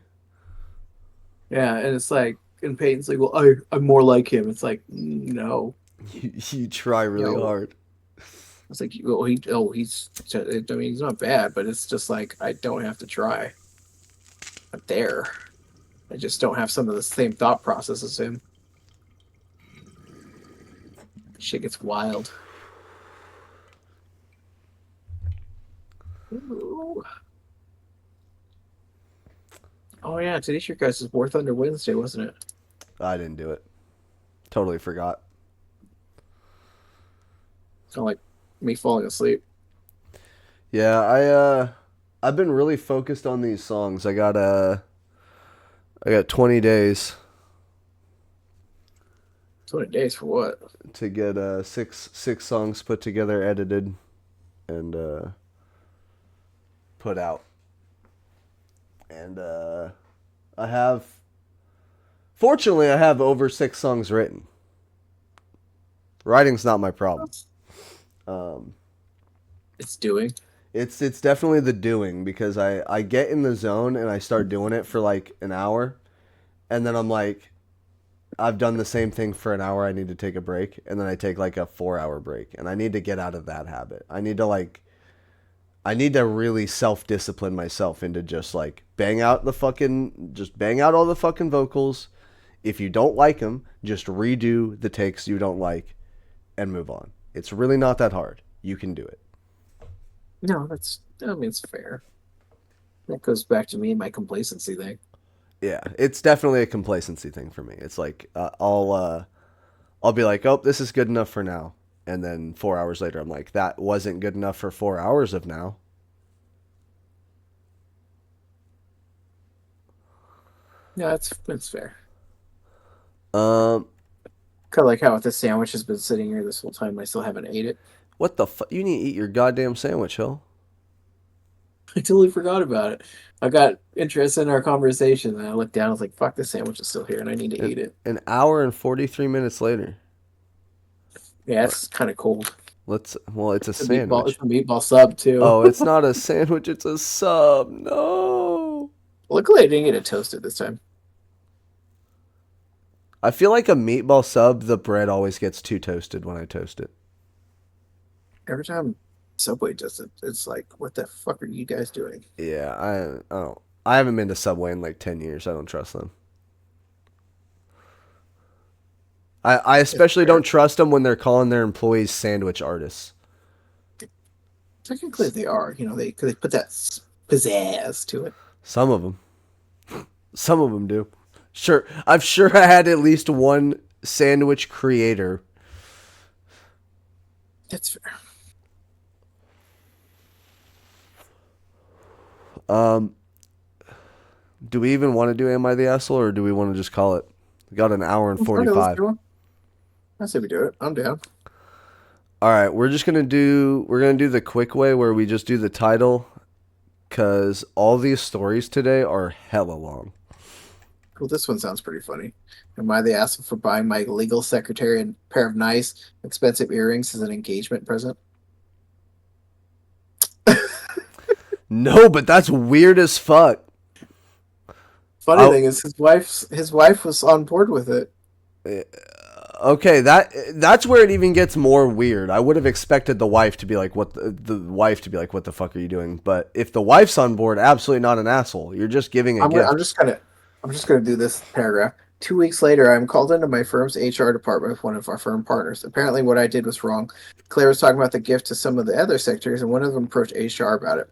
Yeah, and it's like, and Peyton's like, well, I'm more like him. It's like, no, You try really no. hard. It's like, I mean, he's not bad, but it's just like I don't have to try. I'm there. I just don't have some of the same thought process as him. Shit gets wild. Ooh. Oh yeah, today's your guys' War Thunder Wednesday, wasn't it? I didn't do it. Totally forgot. Kind of like me falling asleep. Yeah, I've been really focused on these songs. I got 20 days 20 days for what? to get six songs put together, edited, and put out. And I have, fortunately, I have over 6 songs written. Writing's not my problem. Um, It's doing. it's definitely the doing, because I get in the zone and I start doing it for like an hour, and then I'm like, I've done the same thing for an hour. I need to take a break, and then I take like a 4 hour break, and I need to get out of that habit. I need to really self-discipline myself into just like bang out all the fucking vocals. If you don't like them, just redo the takes you don't like and move on. It's really not that hard. You can do it. No, I mean, it's fair. That goes back to me and my complacency thing. Yeah, it's definitely a complacency thing for me. It's like I'll be like, "Oh, this is good enough for now." And then 4 hours later I'm like, "That wasn't good enough for 4 hours of now." Yeah, that's fair. Um Kind of like how this sandwich has been sitting here this whole time. I still haven't ate it. what the fuck? You need to eat your goddamn sandwich, Hill. I totally forgot about it. I got interested in our conversation, and I looked down. I was like, "Fuck, this sandwich is still here, and I need to An, eat it." an hour and 43 minutes later. Yeah, it's kind of cold. Well, it's a It's a meatball. It's sandwich. a meatball sub too. Oh, it's not a sandwich, it's a sub. No. Luckily, I didn't get it toasted this time. I feel like a meatball sub, the bread always gets too toasted when I toast it. Every time Subway does it, it's like, "What the fuck are you guys doing?" Yeah, I don't. I haven't been to Subway in like 10 years. I don't trust them. I It's especially fair. don't trust them when they're calling their employees sandwich artists. Technically, they are. They put that pizzazz to it. Some of them. Some of them do. Sure, I've sure had at least one sandwich creator. It's fair. Um, do we even want to do Am I the Asshole or do we want to just call it? We got an hour and Okay, let's 45. do one. I say we do it. I'm down. All right, we're gonna do the quick way where we just do the title because all these stories today are hella long. Well, this one sounds pretty funny. Am I the asshole for buying my legal secretary a pair of nice, expensive earrings as an engagement present? No, but that's weird as fuck. Funny I'll, thing is, his wife was on board with it. okay, that's where it even gets more weird. I would have expected the wife to be like, "What the wife to be like, what the fuck are you doing?" But if the wife's on board, absolutely not an asshole. You're just giving a I'm gonna, I'm gift. just gonna I'm just gonna do this paragraph. 2 weeks later, I'm called into my firm's HR department with one of our firm partners. Apparently, what I did was wrong. Claire was talking about the gift to some of the other secretaries, and one of them approached HR about it.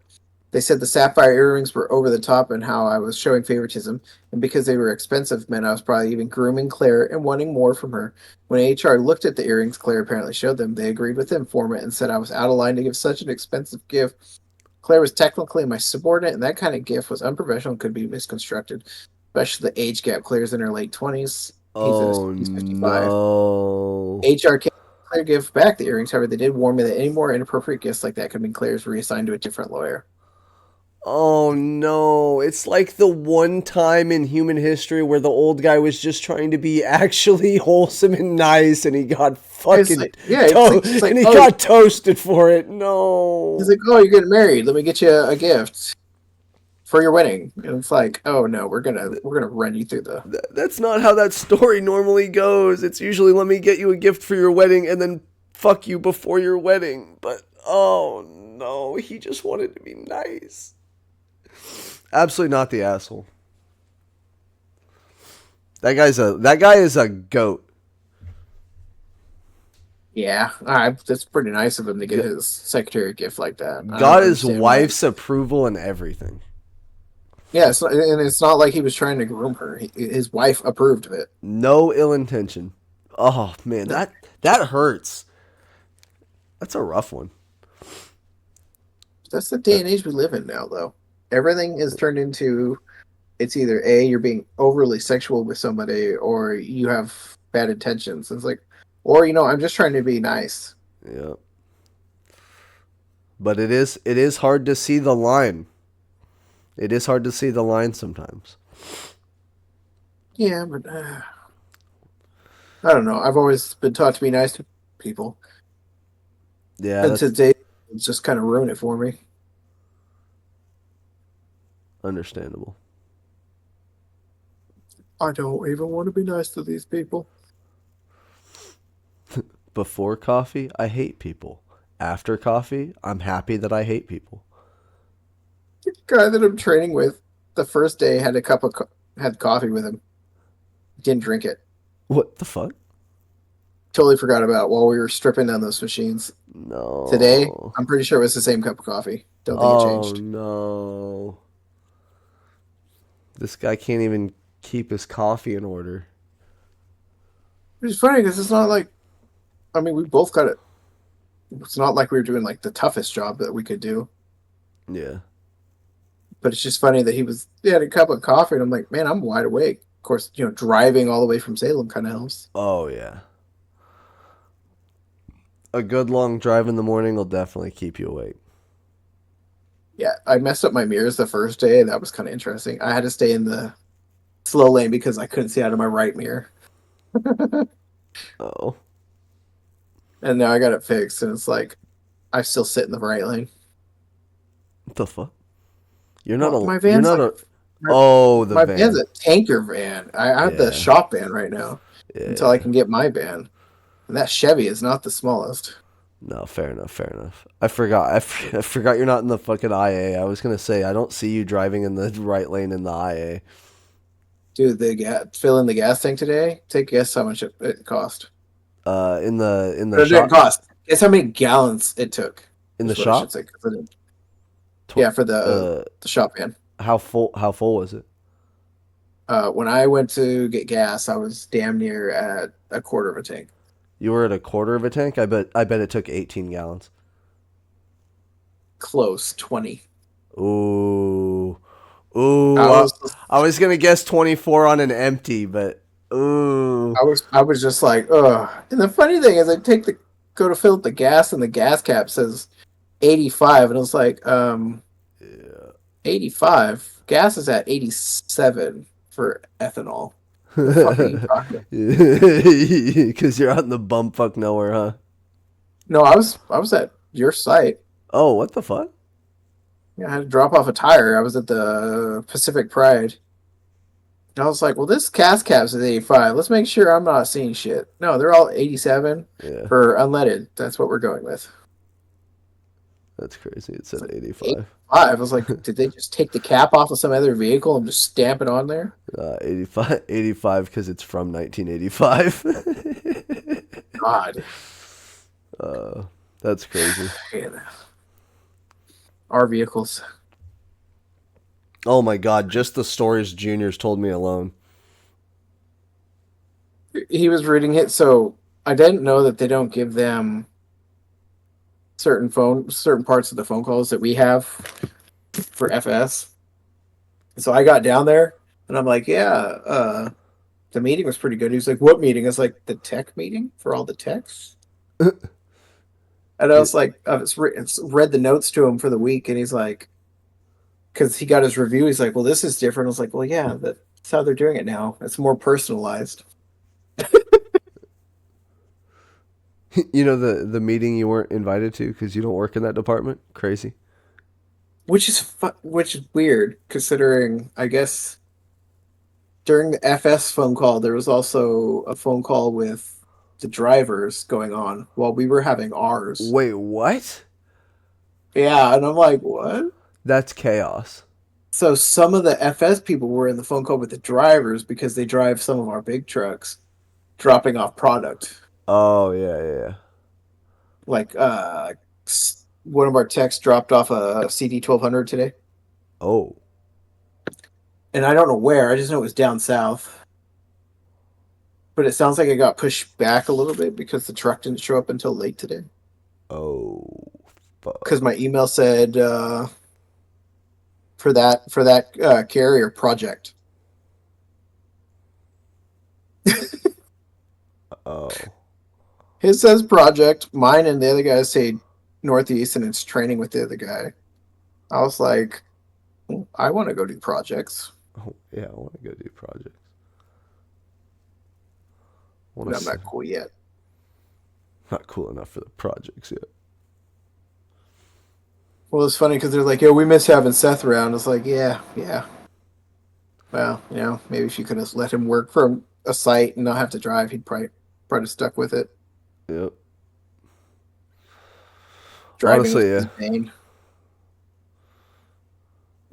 They said the sapphire earrings were over the top and how I was showing favoritism, and because they were expensive meant I was probably even grooming Claire and wanting more from her. When HR looked at the earrings Claire apparently showed them, they agreed with the informant and said I was out of line to give such an expensive gift. Claire was technically my subordinate, and that kind of gift was unprofessional and could be misconstructed, especially the age gap. Claire's in her late 20s. Oh He's 55. no. HR can't Claire give back the earrings. However, they did warn me that any more inappropriate gifts like that could mean Claire's reassigned to a different lawyer. Oh no. It's like the one time in human history where the old guy was just trying to be actually wholesome and nice and he got fucking and he oh, got toasted for it. No. he's like, "Oh, you're getting married. Let me get you a gift for your wedding." And it's like, "Oh no, we're gonna run you through the." That's not how that story normally goes. It's usually let me get you a gift for your wedding and then fuck you before your wedding. But oh no, he just wanted to be nice. Absolutely not the asshole. That guy is a goat. Yeah, that's pretty nice of him to get his secretary a gift like that. I don't Got his understand why. wife's approval and everything. Yeah, and it's not like he was trying to groom her. His wife approved of it. No ill intention. Oh man, that hurts. That's a rough one. That's the day and age we live in now, though. Everything is turned into it's either A, you're being overly sexual with somebody, or you have bad intentions. It's like, or I'm just trying to be nice. Yeah. But it is hard to see the line. It is hard to see the line sometimes. Yeah, but I don't know. I've always been taught to be nice to people, Yeah, and that's today it's just kind of ruined it for me. understandable. I don't even want to be nice to these people. Before coffee, I hate people. After coffee, I'm happy that I hate people. guy that I'm training with, the first day had had coffee with him. Didn't drink it. What the fuck? Totally forgot about it while we were stripping down those machines. Today, No. I'm pretty sure it was the same cup of coffee. Don't think it Oh changed. no. This guy can't even keep his coffee in order. Which is funny because it's not like, I mean, we both got it. It's not like we were doing like the toughest job that we could do. Yeah. But it's just funny that he had a cup of coffee, and I'm like, man, I'm wide awake. Of course, driving all the way from Salem kind of helps. Oh yeah. A good long drive in the morning will definitely keep you awake. Yeah, I messed up my mirrors the first day. That was kind of interesting. I had to stay in the slow lane because I couldn't see out of my right mirror. Oh. And now I got it fixed, and it's like I still sit in the right lane. What the fuck? You're not Well, a. my You're van's not like a. Oh, the my van's van. a tanker van. I have the Yeah. shop van right now until I Yeah. can get my van. And that Chevy is not the smallest. No, fair enough. Fair enough. I forgot. I forgot you're not in the fucking IA. I was gonna say I don't see you driving in the right lane in the IA. Dude, fill in the gas tank today. Take a guess how much it cost. In the Or it didn't shop. cost. Guess how many gallons it took. In the Is what I should shop. say. 'Cause I didn't- Yeah, for Uh, the shop van. how full? How full was it? When I went to get gas, I was damn near at a quarter of a tank. You were at a quarter of a tank. I bet it took 18 gallons. Close, 20. Ooh. Ooh. I was I was gonna guess 24 on an empty, but ooh. I was just like, ugh. And the funny thing is, go to fill up the gas, and the gas cap says 85, and I was like, Yeah. 85. Gas is at 87 for ethanol. The fuck are you talking about? Because you're out in the bumfuck nowhere, huh? No, I was at your site. Oh, what the fuck? Yeah, I had to drop off a tire. I was at the Pacific Pride. And I was like, well, this gas cap's at 85. Let's make sure I'm not seeing shit. No, they're all 87 Yeah, for unleaded. That's what we're going with. that's crazy. It It's said like 85. 85. I was like, did they just take the cap off of some other vehicle and just stamp it on there? 85 because it's from 1985. God. uh, that's crazy. Man. Our vehicles. Oh my god, just the stories Junior's told me alone. He was reading it, so I didn't know that they don't give them certain parts of the phone calls that we have for FS. So I got down there and I'm like, yeah, the meeting was pretty good. He was like, what meeting? I was like, the tech meeting for all the techs. And I was like, read the notes to him for the week, and he's like, because he got his review, he's like, well, this is different. I was like, well, yeah, that's how they're doing it now. It's more personalized. You know the meeting you weren't invited to because you don't work in that department? Crazy. Which is weird, considering I guess during the FS phone call there was also a phone call with the drivers going on while we were having ours. Wait, what? Yeah, and I'm like, what? That's chaos. So some of the FS people were in the phone call with the drivers because they drive some of our big trucks, dropping off product. Oh, yeah, yeah, yeah. Like one of our techs dropped off a CD 1200 today, Oh. and I don't know where. I just know it was down south. But it sounds like it got pushed back a little bit because the truck didn't show up until late today. Oh, Because fuck. my email said for that carrier project. Oh. His says project. Mine and the other guys say Northeast, and it's training with the other guy. I was like, I want to go do projects, Oh, yeah, I want to go do projects. but I'm not cool yet. Not cool enough for the projects yet. Well, it's funny because they're like, "Yo, we miss having Seth around." It's like, yeah, yeah. Well, maybe if you could have let him work from a site and not have to drive, he'd probably stuck with it. Yep. Driving Honestly, is yeah. his pain.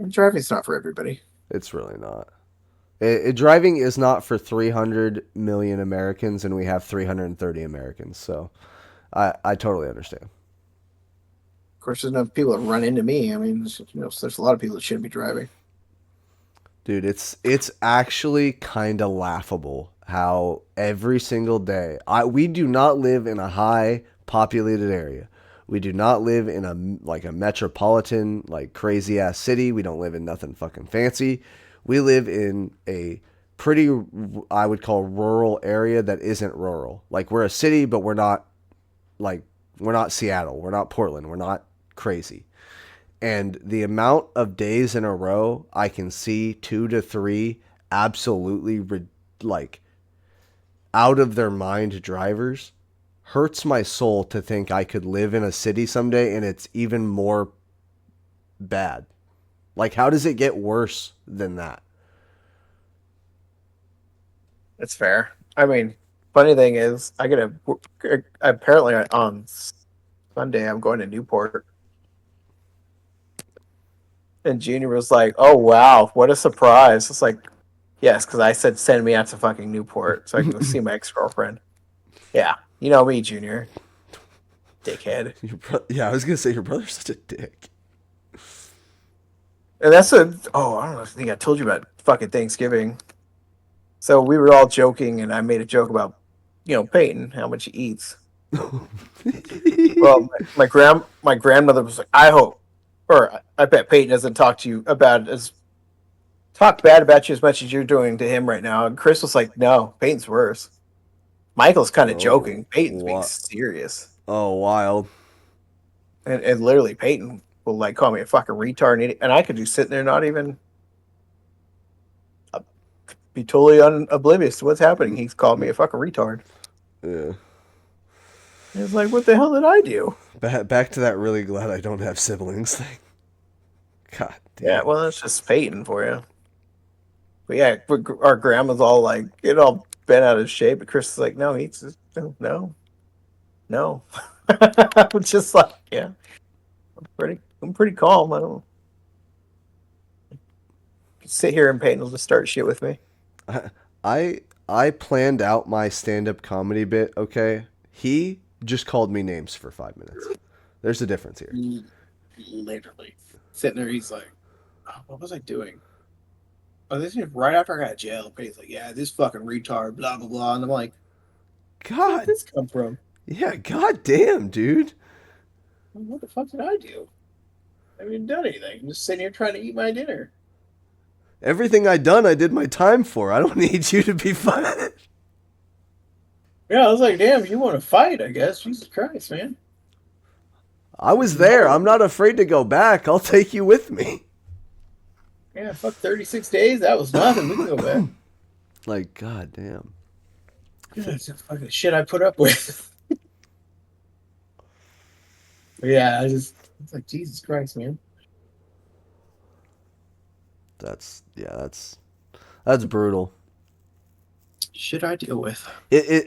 Driving's not for everybody. It's really not. Driving is not for 300 million Americans, and we have 330 Americans. So I totally understand. Of course, there's enough people that run into me. I mean, there's a lot of people that shouldn't be driving. Dude, it's actually kind of laughable how every single day we do not live in a high populated area. We do not live in a metropolitan like crazy ass city. We don't live in nothing fucking fancy. We live in a pretty I would call rural area that isn't rural. Like we're a city, but like we're not Seattle. We're not Portland. We're not crazy. And the amount of days in a row I can see 2 to 3 absolutely like out of their mind drivers hurts my soul to think I could live in a city someday and it's even more bad. Like, how does it get worse than that? It's fair. I mean, funny thing is, apparently on Sunday I'm going to Newport, and Junior was like, "Oh wow, what a surprise!" It's like, yes, because I said send me out to fucking Newport so I can go see my ex girlfriend. Yeah, you know me, Junior, dickhead. Yeah, I was gonna say your brother's such a dick. And that's I don't know. I think I told you about fucking Thanksgiving. So we were all joking, and I made a joke about, Peyton, how much he eats. Well, my grandmother was like, I hope, or I bet Peyton doesn't talk bad about you as much as you're doing to him right now. And Chris was like, no, Peyton's worse. Michael's kind of Oh, joking. Peyton's being what? serious. Oh, wild. And literally, Peyton will like call me a fucking retard, and I could just sit there not even be totally oblivious to what's happening. He's called me a fucking retard. Yeah. It's like, what the hell did I do? Back to that really glad I don't have siblings thing. God damn. Yeah, well, that's just Peyton for you. But yeah, our grandma's all like, get all bent out of shape. But Chris is like, no, he's just, no. I'm just like, yeah, I'm pretty calm. I don't sit here and Peyton will just start shit with me. I planned out my stand-up comedy bit, okay? He just called me names for 5 minutes. There's a difference here. Literally. Sitting there, he's like, oh, what was I doing? Oh, this is right after I got out of jail. But he's like, yeah, this fucking retard, blah, blah, blah. And I'm like, where God. did this come from? Yeah, god damn, dude. What the fuck did I do? I haven't even done anything. I'm just sitting here trying to eat my dinner. Everything I done, I did my time for. I don't need you to be fun. Yeah, I was like, damn, you want to fight, I guess. Jesus Christ, man. I was there. I'm not afraid to go back. I'll take you with me. Yeah, fuck 36 days. That was nothing. We can go back. Like, god damn. Yeah, it's the fucking shit I put up with. Yeah, it's like, Jesus Christ, man. That's brutal. Shit I deal with.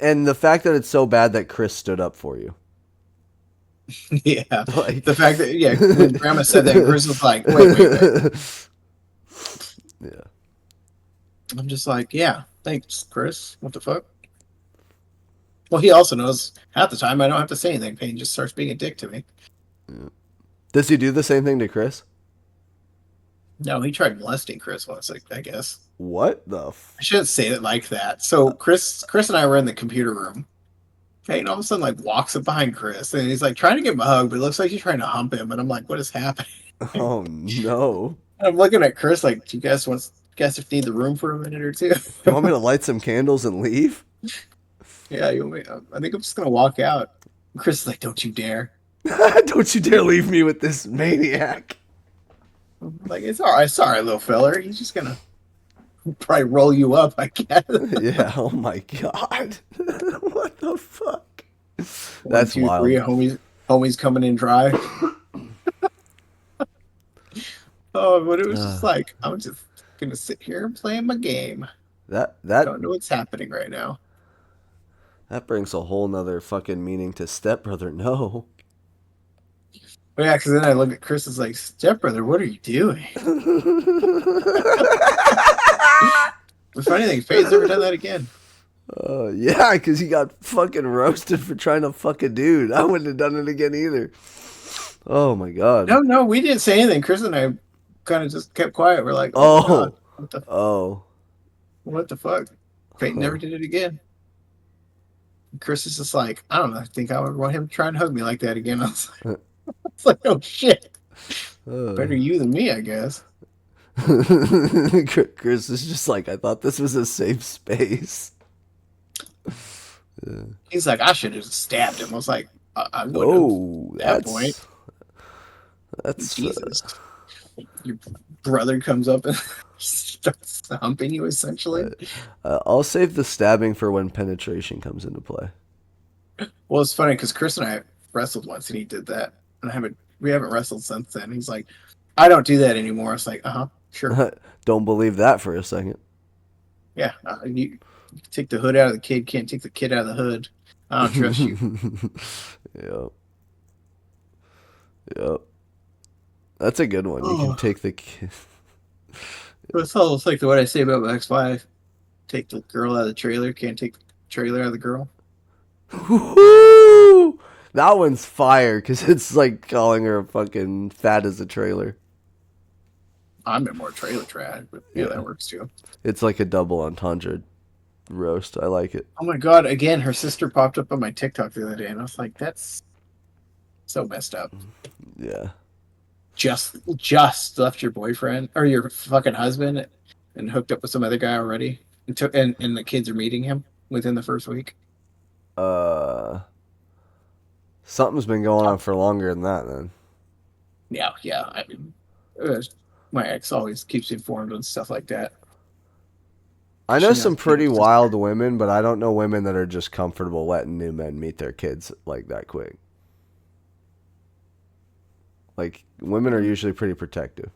And the fact that it's so bad that Chris stood up for you. Yeah. Like, the fact that, when Grandma said that, Chris was like, wait. Yeah. I'm just like, yeah, thanks, Chris. What the fuck? Well, he also knows half the time I don't have to say anything. Payne just starts being a dick to me. Yeah. Does he do the same thing to Chris? No, he tried molesting Chris once, I guess. What the? I shouldn't say it like that. So Chris and I were in the computer room. Peyton all of a sudden like walks up behind Chris and he's like trying to give him a hug, but it looks like he's trying to hump him. And I'm like, what is happening? Oh no! And I'm looking at Chris like, do you guys just need the room for a minute or two? You want me to light some candles and leave? Yeah, you want me? I think I'm just gonna walk out. And Chris is like, don't you dare! Don't you dare leave me with this maniac! I'm like, it's all right, sorry, little feller. He's just gonna probably roll you up, I guess. Yeah. Oh my god! What the fuck? One, That's two, wild. three, homies coming in dry. Oh, but it was just like I'm just gonna sit here and play my game. I don't know what's happening right now. That brings a whole nother fucking meaning to stepbrother. No. But yeah, because then I look at Chris as like, stepbrother, what are you doing? The funny thing, Faye's never done that again. Yeah, because he got fucking roasted for trying to fuck a dude. I wouldn't have done it again either. Oh my god. No, we didn't say anything. Chris and I kind of just kept quiet. We're like, oh my god, Oh. Oh. what the fuck? Faye Huh. never did it again. Chris is just like, I don't know. I think I would want him to try and hug me like that again. It's like, oh shit. Better you than me, I guess. Chris is just like, I thought this was a safe space. Yeah. He's like, I should have stabbed him. I was like, I would have Oh, at that point. that's Jesus. Your brother comes up and starts humping you, essentially. I'll save the stabbing for when penetration comes into play. Well, it's funny because Chris and I wrestled once, and he did that, and we haven't wrestled since then. He's like, I don't do that anymore. It's like, sure, Don't believe that for a second. yeah. You take the hood out of the kid, can't take the kid out of the hood. I don't trust you. Yep. Yep. That's a good one. You can take the kid. It's almost like what I say about my ex-wife. Take the girl out of the trailer, can't take the trailer out of the girl. Woo! That one's fire because it's like calling her a fucking fat as a trailer. I'm in more trailer trash, but yeah, that works too. It's like a double entendre roast. I like it. Oh my god! Again, her sister popped up on my TikTok the other day, and I was like, "That's so messed up." Yeah. Just left your boyfriend or your fucking husband and hooked up with some other guy already, and the kids are meeting him within the first week. Something's been going on for longer than that. Then. Yeah. I mean, my ex always keeps informed on stuff like that. I know She some knows pretty people's wild women, but I don't know women that are just comfortable letting new men meet their kids like that quick. Like, women are usually pretty protective.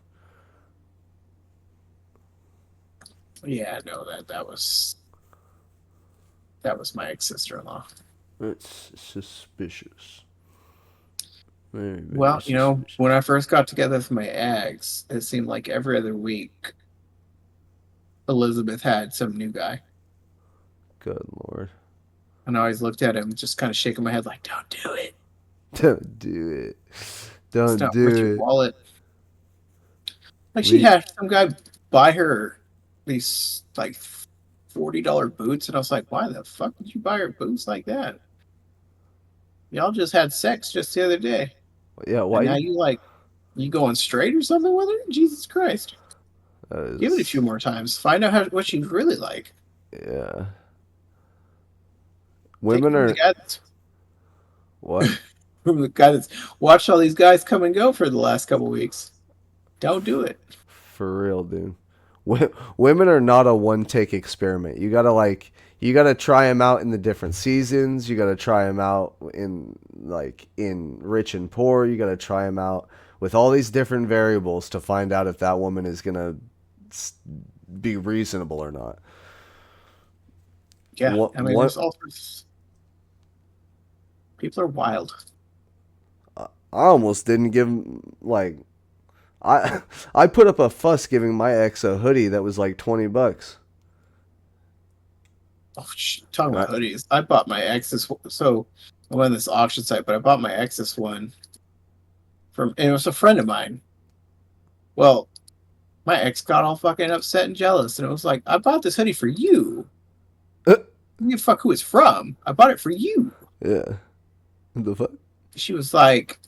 Yeah, no, that was my ex sister-in-law. It's suspicious. Very, very Well, suspicious. when I first got together with my ex, it seemed like every other week Elizabeth had some new guy. Good lord. And I always looked at him, just kind of shaking my head like, don't do it. Don't do it. It's Don't not worth your do it. wallet. Like, she had some guy buy her these, like, $40 boots. And I was like, why the fuck did you buy her boots like that? Y'all just had sex just the other day. Yeah, And why? now you going straight or something with her? Jesus Christ. Give it a few more times. Find out what she's really like. Yeah. Take Women from are. the guy that's What? from the guy that's watched all these guys come and go for the last couple weeks. Don't do it. For real, dude. Women are not a one-take experiment. You gotta try them out in the different seasons. You gotta try them out in rich and poor. You gotta try them out with all these different variables to find out if that woman is gonna be reasonable or not. Yeah, I mean, there's all sorts. People are wild. I almost didn't give I put up a fuss giving my ex a hoodie that was like $20. Oh, talking about hoodies. I bought my ex's. So I went on this auction site, but I bought my ex's one and it was a friend of mine. Well, my ex got all fucking upset and jealous, and it was like, I bought this hoodie for you. You give a fuck who it's from. I bought it for you. Yeah. What the fuck? She was like,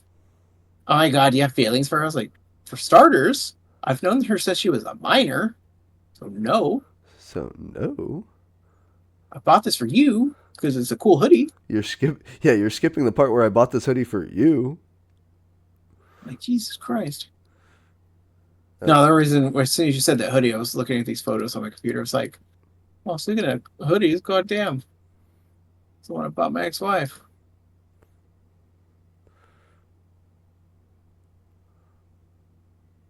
oh my god, do you have feelings for her? I was like, for starters, I've known her since she was a minor. So no. I bought this for you because it's a cool hoodie. You're skipping the part where I bought this hoodie for you. Like, Jesus Christ. No, the reason, as soon as you said that hoodie, I was looking at these photos on my computer. I was like, well, speaking of hoodies, goddamn. It's the one I bought my ex-wife.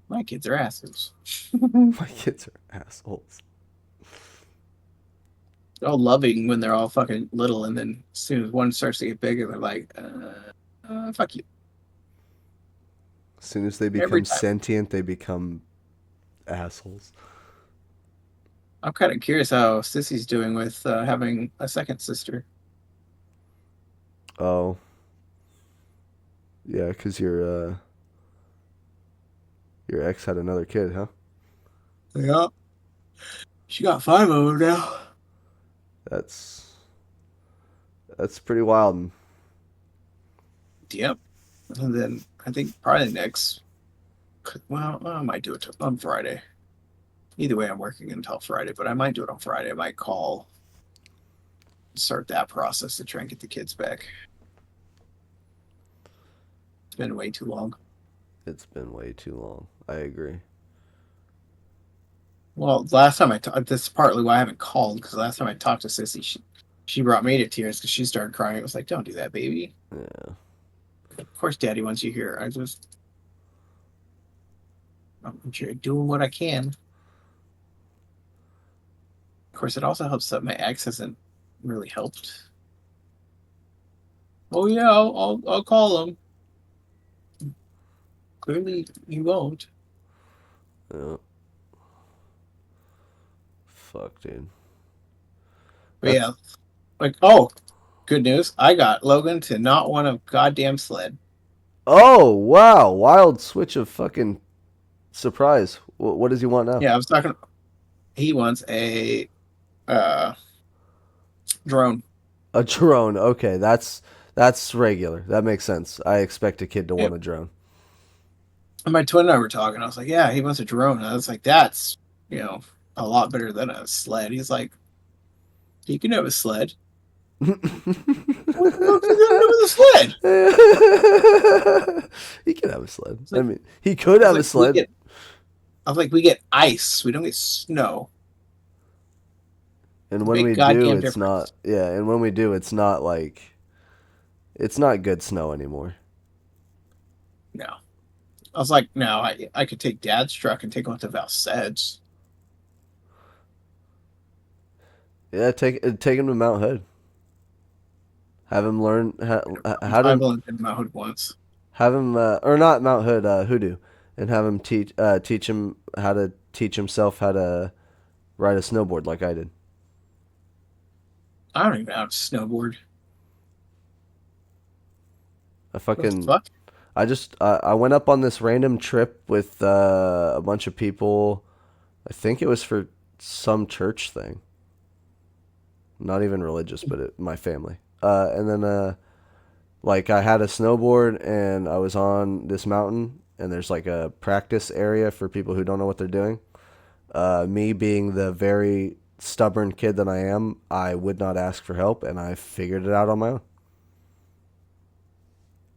My kids are assholes. My kids are assholes. They're all loving when they're all fucking little, and then as soon as one starts to get bigger, they're like, fuck you. As soon as they every become time. sentient, they become assholes. I'm kind of curious how Sissy's doing with having a second sister. Oh, yeah, because your ex had another kid, huh? Yeah, she got 5 of them now. That's that's pretty wild. Yep. And then I think probably next. Well, I might do it on Friday. Either way, I'm working until Friday, but I might do it on Friday. I might call, start that process to try and get the kids back. It's been way too long. It's been way too long. I agree. Well, last time I talked, this is partly why I haven't called, because last time I talked to Sissy, she brought me to tears because she started crying. It was like, don't do that, baby. Yeah. Of course, Daddy wants you here. I'm sure doing what I can. Of course, it also helps that my ex hasn't really helped. Oh yeah, I'll call him. Clearly, you won't. Yeah. Fuck, dude. But That's yeah, like, oh, good news. I got Logan to not want a goddamn sled. oh wow, wild switch of fucking surprise. What does he want now? Yeah, I was talking. He wants a uh drone. A drone. Okay, that's regular. That makes sense. I expect a kid to want Yep. a drone. And my twin and I were talking. I was like, yeah, he wants a drone. And I was like, that's, you know, a lot better than a sled. He's like, he can have a sled. What the fuck is he gonna do with a sled? He can have a sled. It's I like, mean, he could it's have a like we sled. get. I was like, we get ice. We don't get snow. And It's a when big we do, goddamn it's not. difference. Yeah, and when we do, it's not like it's not good snow anymore. No. I was like, no, I could take Dad's truck and take him to Valsedge. Yeah, take him to Mount Hood. Have him learn how I've to only been to Mount Hood once. have him or not Mount Hood, Hoodoo, and have him teach him how to teach himself how to ride a snowboard like I did. I don't even know how to snowboard. I What the fucking fuck? I went up on this random trip with a bunch of people. I think it was for some church thing. Not even religious, but my family. And then like I had a snowboard and I was on this mountain and there's like a practice area for people who don't know what they're doing. Me being the very stubborn kid that I am, I would not ask for help and I figured it out on my own.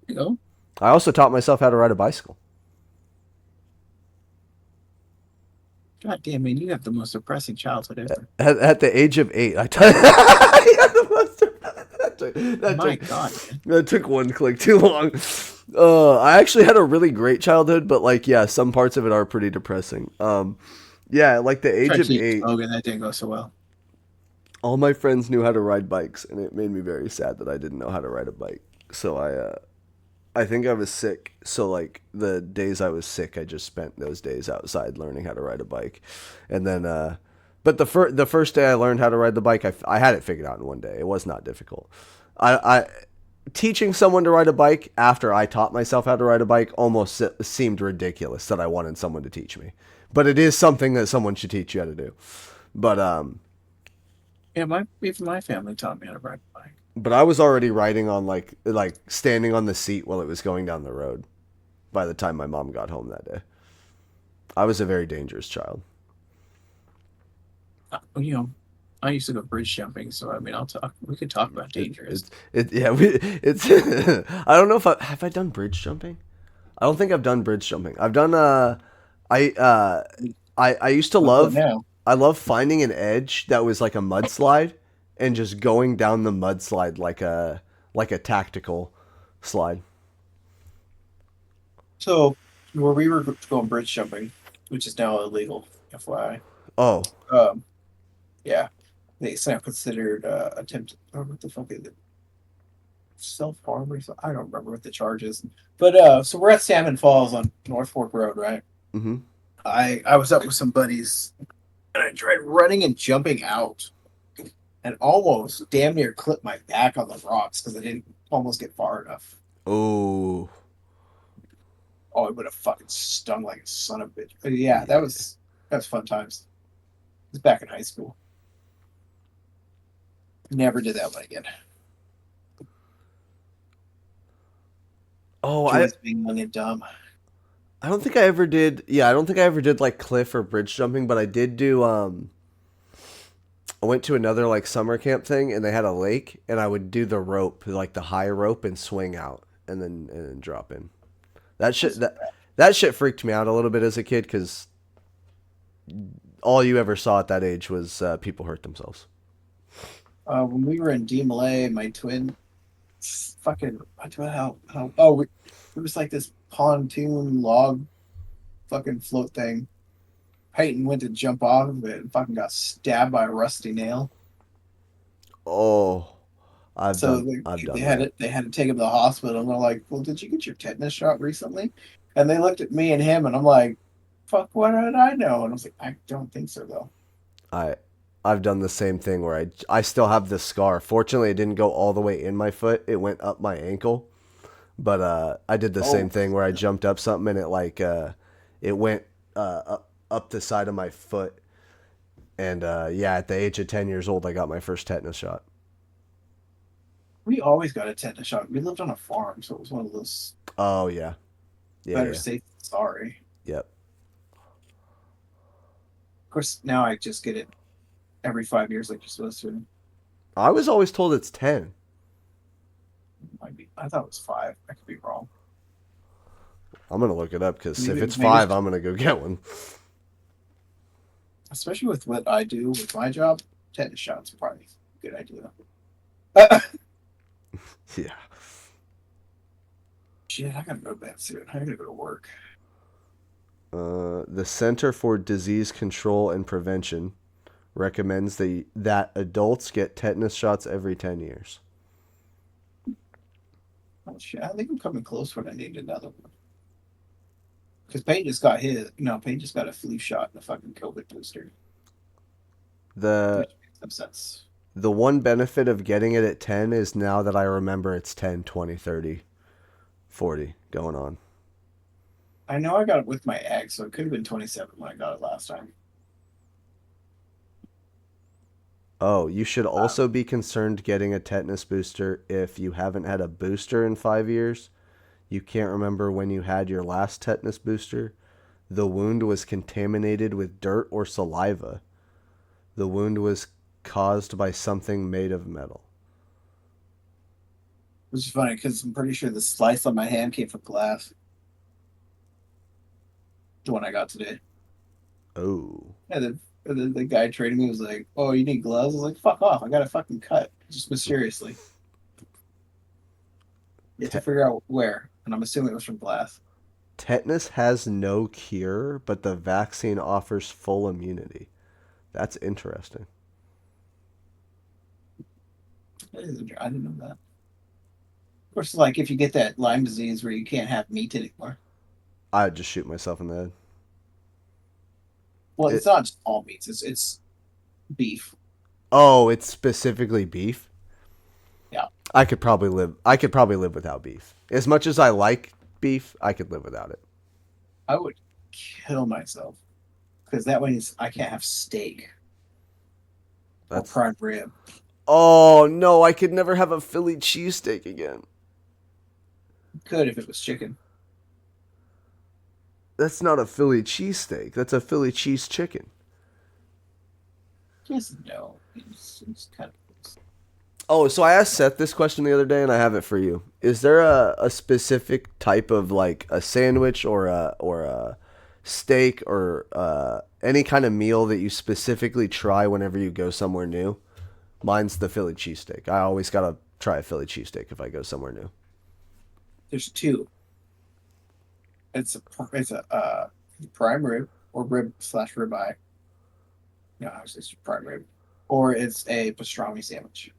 You know? I also taught myself how to ride a bicycle. God damn, man, you have the most depressing childhood ever. At the age of 8, I taught. Yeah, the most- My God, man. that took one click too long. I actually had a really great childhood, but like, yeah, some parts of it are pretty depressing. Yeah, like the age Tried of to teach 8, Logan, that didn't go so well. all my friends knew how to ride bikes, and it made me very sad that I didn't know how to ride a bike. So I think I was sick. So like the days I was sick, I just spent those days outside learning how to ride a bike, and then but the first day I learned how to ride the bike, I had it figured out in one day. It was not difficult. I teaching someone to ride a bike after I taught myself how to ride a bike almost seemed ridiculous that I wanted someone to teach me. But it is something that someone should teach you how to do. But Yeah, even my family taught me how to ride a bike. but I was already riding on like standing on the seat while it was going down the road by the time my mom got home that day. I was a very dangerous child. You know, I used to go bridge jumping, so I mean, I'll talk. We could talk about dangerous. It's I don't know if I done bridge jumping. I don't think I've done bridge jumping. I've done I uh I used to We'll do it love now. I love finding an edge that was like a mudslide and just going down the mudslide like a tactical slide. So, where we were going bridge jumping, which is now illegal, FYI. Oh, Yeah, it's now considered attempted. Or what the fuck is it? self harm or something. I don't remember what the charge is. But so we're at Salmon Falls on North Fork Road, right? Mm-hmm. I was up with some buddies and I tried running and jumping out and almost damn near clipped my back on the rocks because I didn't almost get far enough. Oh, Oh, it would have fucking stung like a son of a bitch. But yeah, yeah. that was fun times. It was back in high school. Never did that one again. Oh, Joys being young and dumb. I don't think I ever did. Yeah, I don't think I ever did like cliff or bridge jumping, but I did do. I went to another like summer camp thing, and they had a lake, and I would do the rope, like the high rope, and swing out, and then drop in. That shit freaked me out a little bit as a kid because all you ever saw at that age was people hurt themselves. When we were in D Malay, my twin fucking how oh it was like this pontoon log fucking float thing. Peyton went to jump off of it and fucking got stabbed by a rusty nail. Oh, I've So done I've they done had that. it. They had to take him to the hospital. And they're like, "Well, did you get your tetanus shot recently?" And they looked at me and him, and I'm like, "Fuck, what did I know?" And I was like, "I don't think so, though." I I've done the same thing where I still have the scar. Fortunately, it didn't go all the way in my foot. It went up my ankle. But I did the same Oh, thing where I jumped up something and it went up the side of my foot. And yeah, at the age of 10 years old, I got my first tetanus shot. we always got a tetanus shot. We lived on a farm, so it was one of those Oh yeah, yeah, better yeah, safe than sorry. yep. Of course, now I just get it every 5 years, like you're supposed to. I was always told it's 10. I thought it was 5. I could be wrong. I'm gonna look it up because if it's Maybe it's 5, I'm gonna go get one. especially with what I do with my job, tetanus shots are probably a good idea. Yeah. Shit, I gotta go to bed soon. I gotta go to work. The Center for Disease Control and Prevention recommends that adults get tetanus shots every 10 years. Oh shit, I think I'm coming close when I need another one. Because Peyton just got his. No, Peyton just got a flu shot and a fucking COVID booster, The which makes some sense. The one benefit of getting it at 10 is now that I remember it's 10, 20, 30, 40 going on. I know I got it with my egg, so it could have been 27 when I got it last time. Oh, you should Uh, also be concerned getting a tetanus booster if you haven't had a booster in 5 years. You can't remember when you had your last tetanus booster. The wound was contaminated with dirt or saliva. The wound was caused by something made of metal. which is funny because I'm pretty sure the slice on my hand came from glass. The one I got today. Oh. And then the guy trading me was like, "Oh, you need gloves?" I was like, "Fuck off! I got a fucking cut just mysteriously." You have to Te- figure out where, and I'm assuming it was from glass. Tetanus has no cure, but the vaccine offers full immunity. That's interesting. I didn't know that. Of course, like if you get that Lyme disease where you can't have meat anymore. I'd just shoot myself in the head. Well, it's It, not just all meats. It's beef. oh, it's specifically beef. Yeah, I could probably live. I could probably live without beef. As much as I like beef, I could live without it. I would kill myself because that means I can't have steak or That's. prime rib. Oh no! I could never have a Philly cheesesteak again. Could if it was chicken. That's not a Philly cheesesteak. That's a Philly cheese chicken. Yes, no. It's kind of. Oh, so I asked Seth this question the other day, and I have it for you. Is there a specific type of like a sandwich or a steak or any kind of meal that you specifically try whenever you go somewhere new? Mine's the Philly cheesesteak. I always gotta try a Philly cheesesteak if I go somewhere new. There's two. It's a prime rib or rib slash ribeye. No, it's just prime rib, or it's a pastrami sandwich.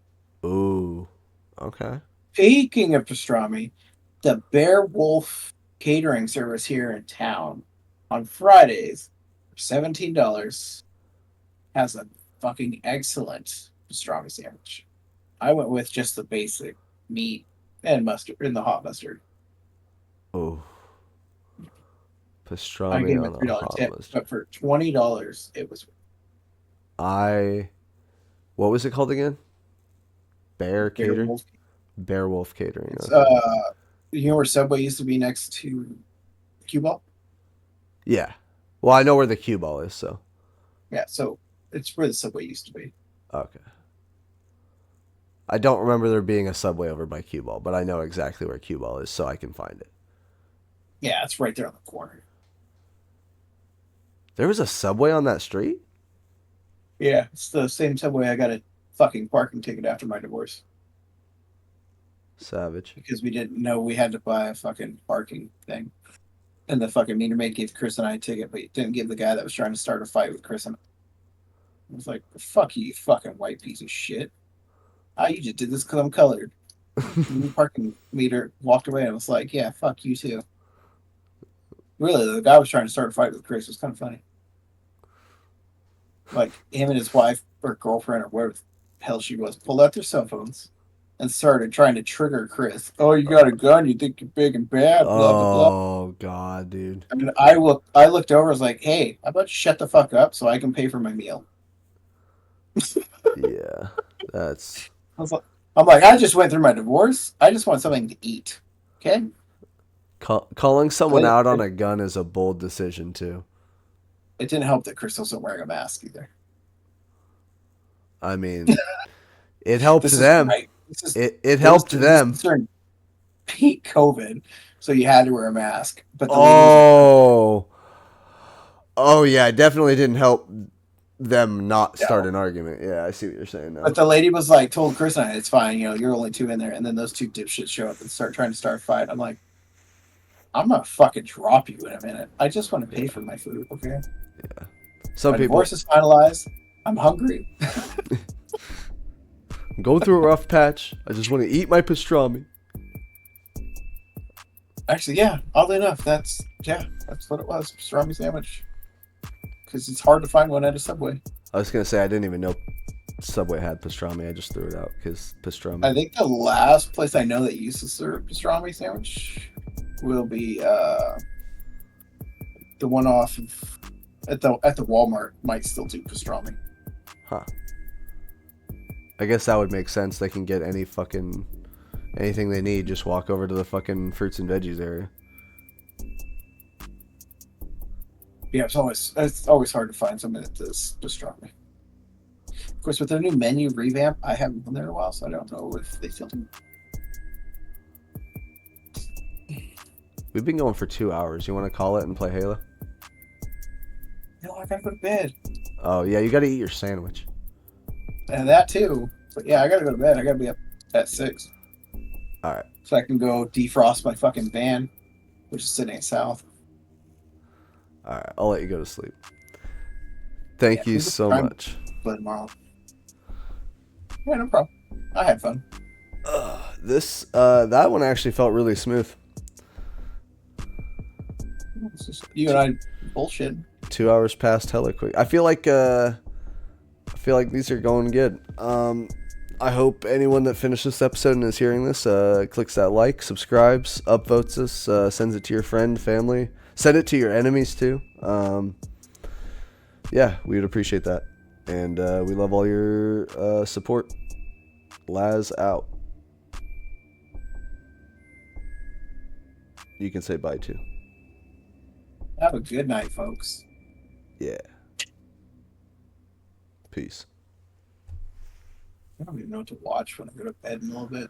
Ooh, okay. Speaking of pastrami, the Bear Wolf catering service here in town on Fridays for $17 has a fucking excellent pastrami sandwich. I went with just the basic meat and mustard and the hot mustard. Oh, I pastrami gave him a on a $3 hot tip, mustard. but for $20, it was What was it called again? Bear Bear Catering? Wolf. Bear Wolf Catering. It's Okay. you know where Subway used to be next to Cue Ball? Yeah. Well, I know where the cue ball is, so. Yeah, so it's where the Subway used to be. Okay. I don't remember there being a Subway over by cue ball, but I know exactly where cue ball is, so I can find it. Yeah, it's right there on the corner. There was a Subway on that street? Yeah, it's the same Subway I got a fucking parking ticket after my divorce Savage. because we didn't know we had to buy a fucking parking thing. And the fucking meter maid gave Chris and I a ticket, but he didn't give the guy that was trying to start a fight with Chris and I was like, fuck you, you fucking white piece of shit. You just did this because I'm colored. The parking meter walked away and was like, yeah, fuck you too. Really, the guy was trying to start a fight with Chris. It was kind of funny. Like, him and his wife or girlfriend or whatever the hell she was pulled out their cell phones and started trying to trigger Chris. Oh, you got a gun? You think you're big and bad? Blah, blah, blah. Oh, God, dude. I mean, I looked over, I was like, hey, how about you shut the fuck up so I can pay for my meal? Yeah. That's. I'm like, I just went through my divorce. I just want something to eat. Okay? Calling someone It out on a gun is a bold decision, too. didn't help that Chris wasn't wearing a mask either. I mean, it helped This is them. right. It helped them. This during peak COVID, so you had to wear a mask. But the lady was Oh, yeah, it definitely didn't help them not like, start no. an argument. Yeah, I see what you're saying now. But the lady was like, told Chris and I, it's fine, you're only two in there. And then those two dipshits show up and start trying to start a fight. I'm like, I'm gonna fucking drop you in a minute. I just want to pay for my food, okay? Yeah. Some My people divorce is finalized. I'm hungry. I'm going through a rough patch. I just want to eat my pastrami. Actually, yeah, oddly enough, that's what it was. Pastrami sandwich. Because it's hard to find one at a Subway. I was going to say, I didn't even know Subway had pastrami. I just threw it out because pastrami. I think the last place I know that used to serve pastrami sandwich will be the one off of, at the Walmart might still do pastrami. Huh. I guess that would make sense. They can get anything they need. Just walk over to the fucking fruits and veggies area. Yeah, it's always hard to find something that does pastrami. Of course, with their new menu revamp, I haven't been there in a while, so I don't know if they still do. We've been going for 2 hours. You want to call it and play Halo? No, I gotta go to bed. Oh, yeah, you got to eat your sandwich. And that too. But yeah, I gotta go to bed. I gotta be up at 6. All right. So I can go defrost my fucking van, which is sitting south. All right. I'll let you go to sleep. Thank you so much. Play tomorrow. Yeah, no problem. I had fun. That one actually felt really smooth. It's just you and I bullshit. 2 hours passed hella quick. I feel like these are going good. I hope anyone that finished this episode and is hearing this clicks that like, subscribes, upvotes us, sends it to your friend, family, send it to your enemies too. Yeah, we would appreciate that, and we love all your support. Laz out. You can say bye too. Have a good night, folks. Yeah. Peace. I don't even know what to watch when I go to bed in a little bit.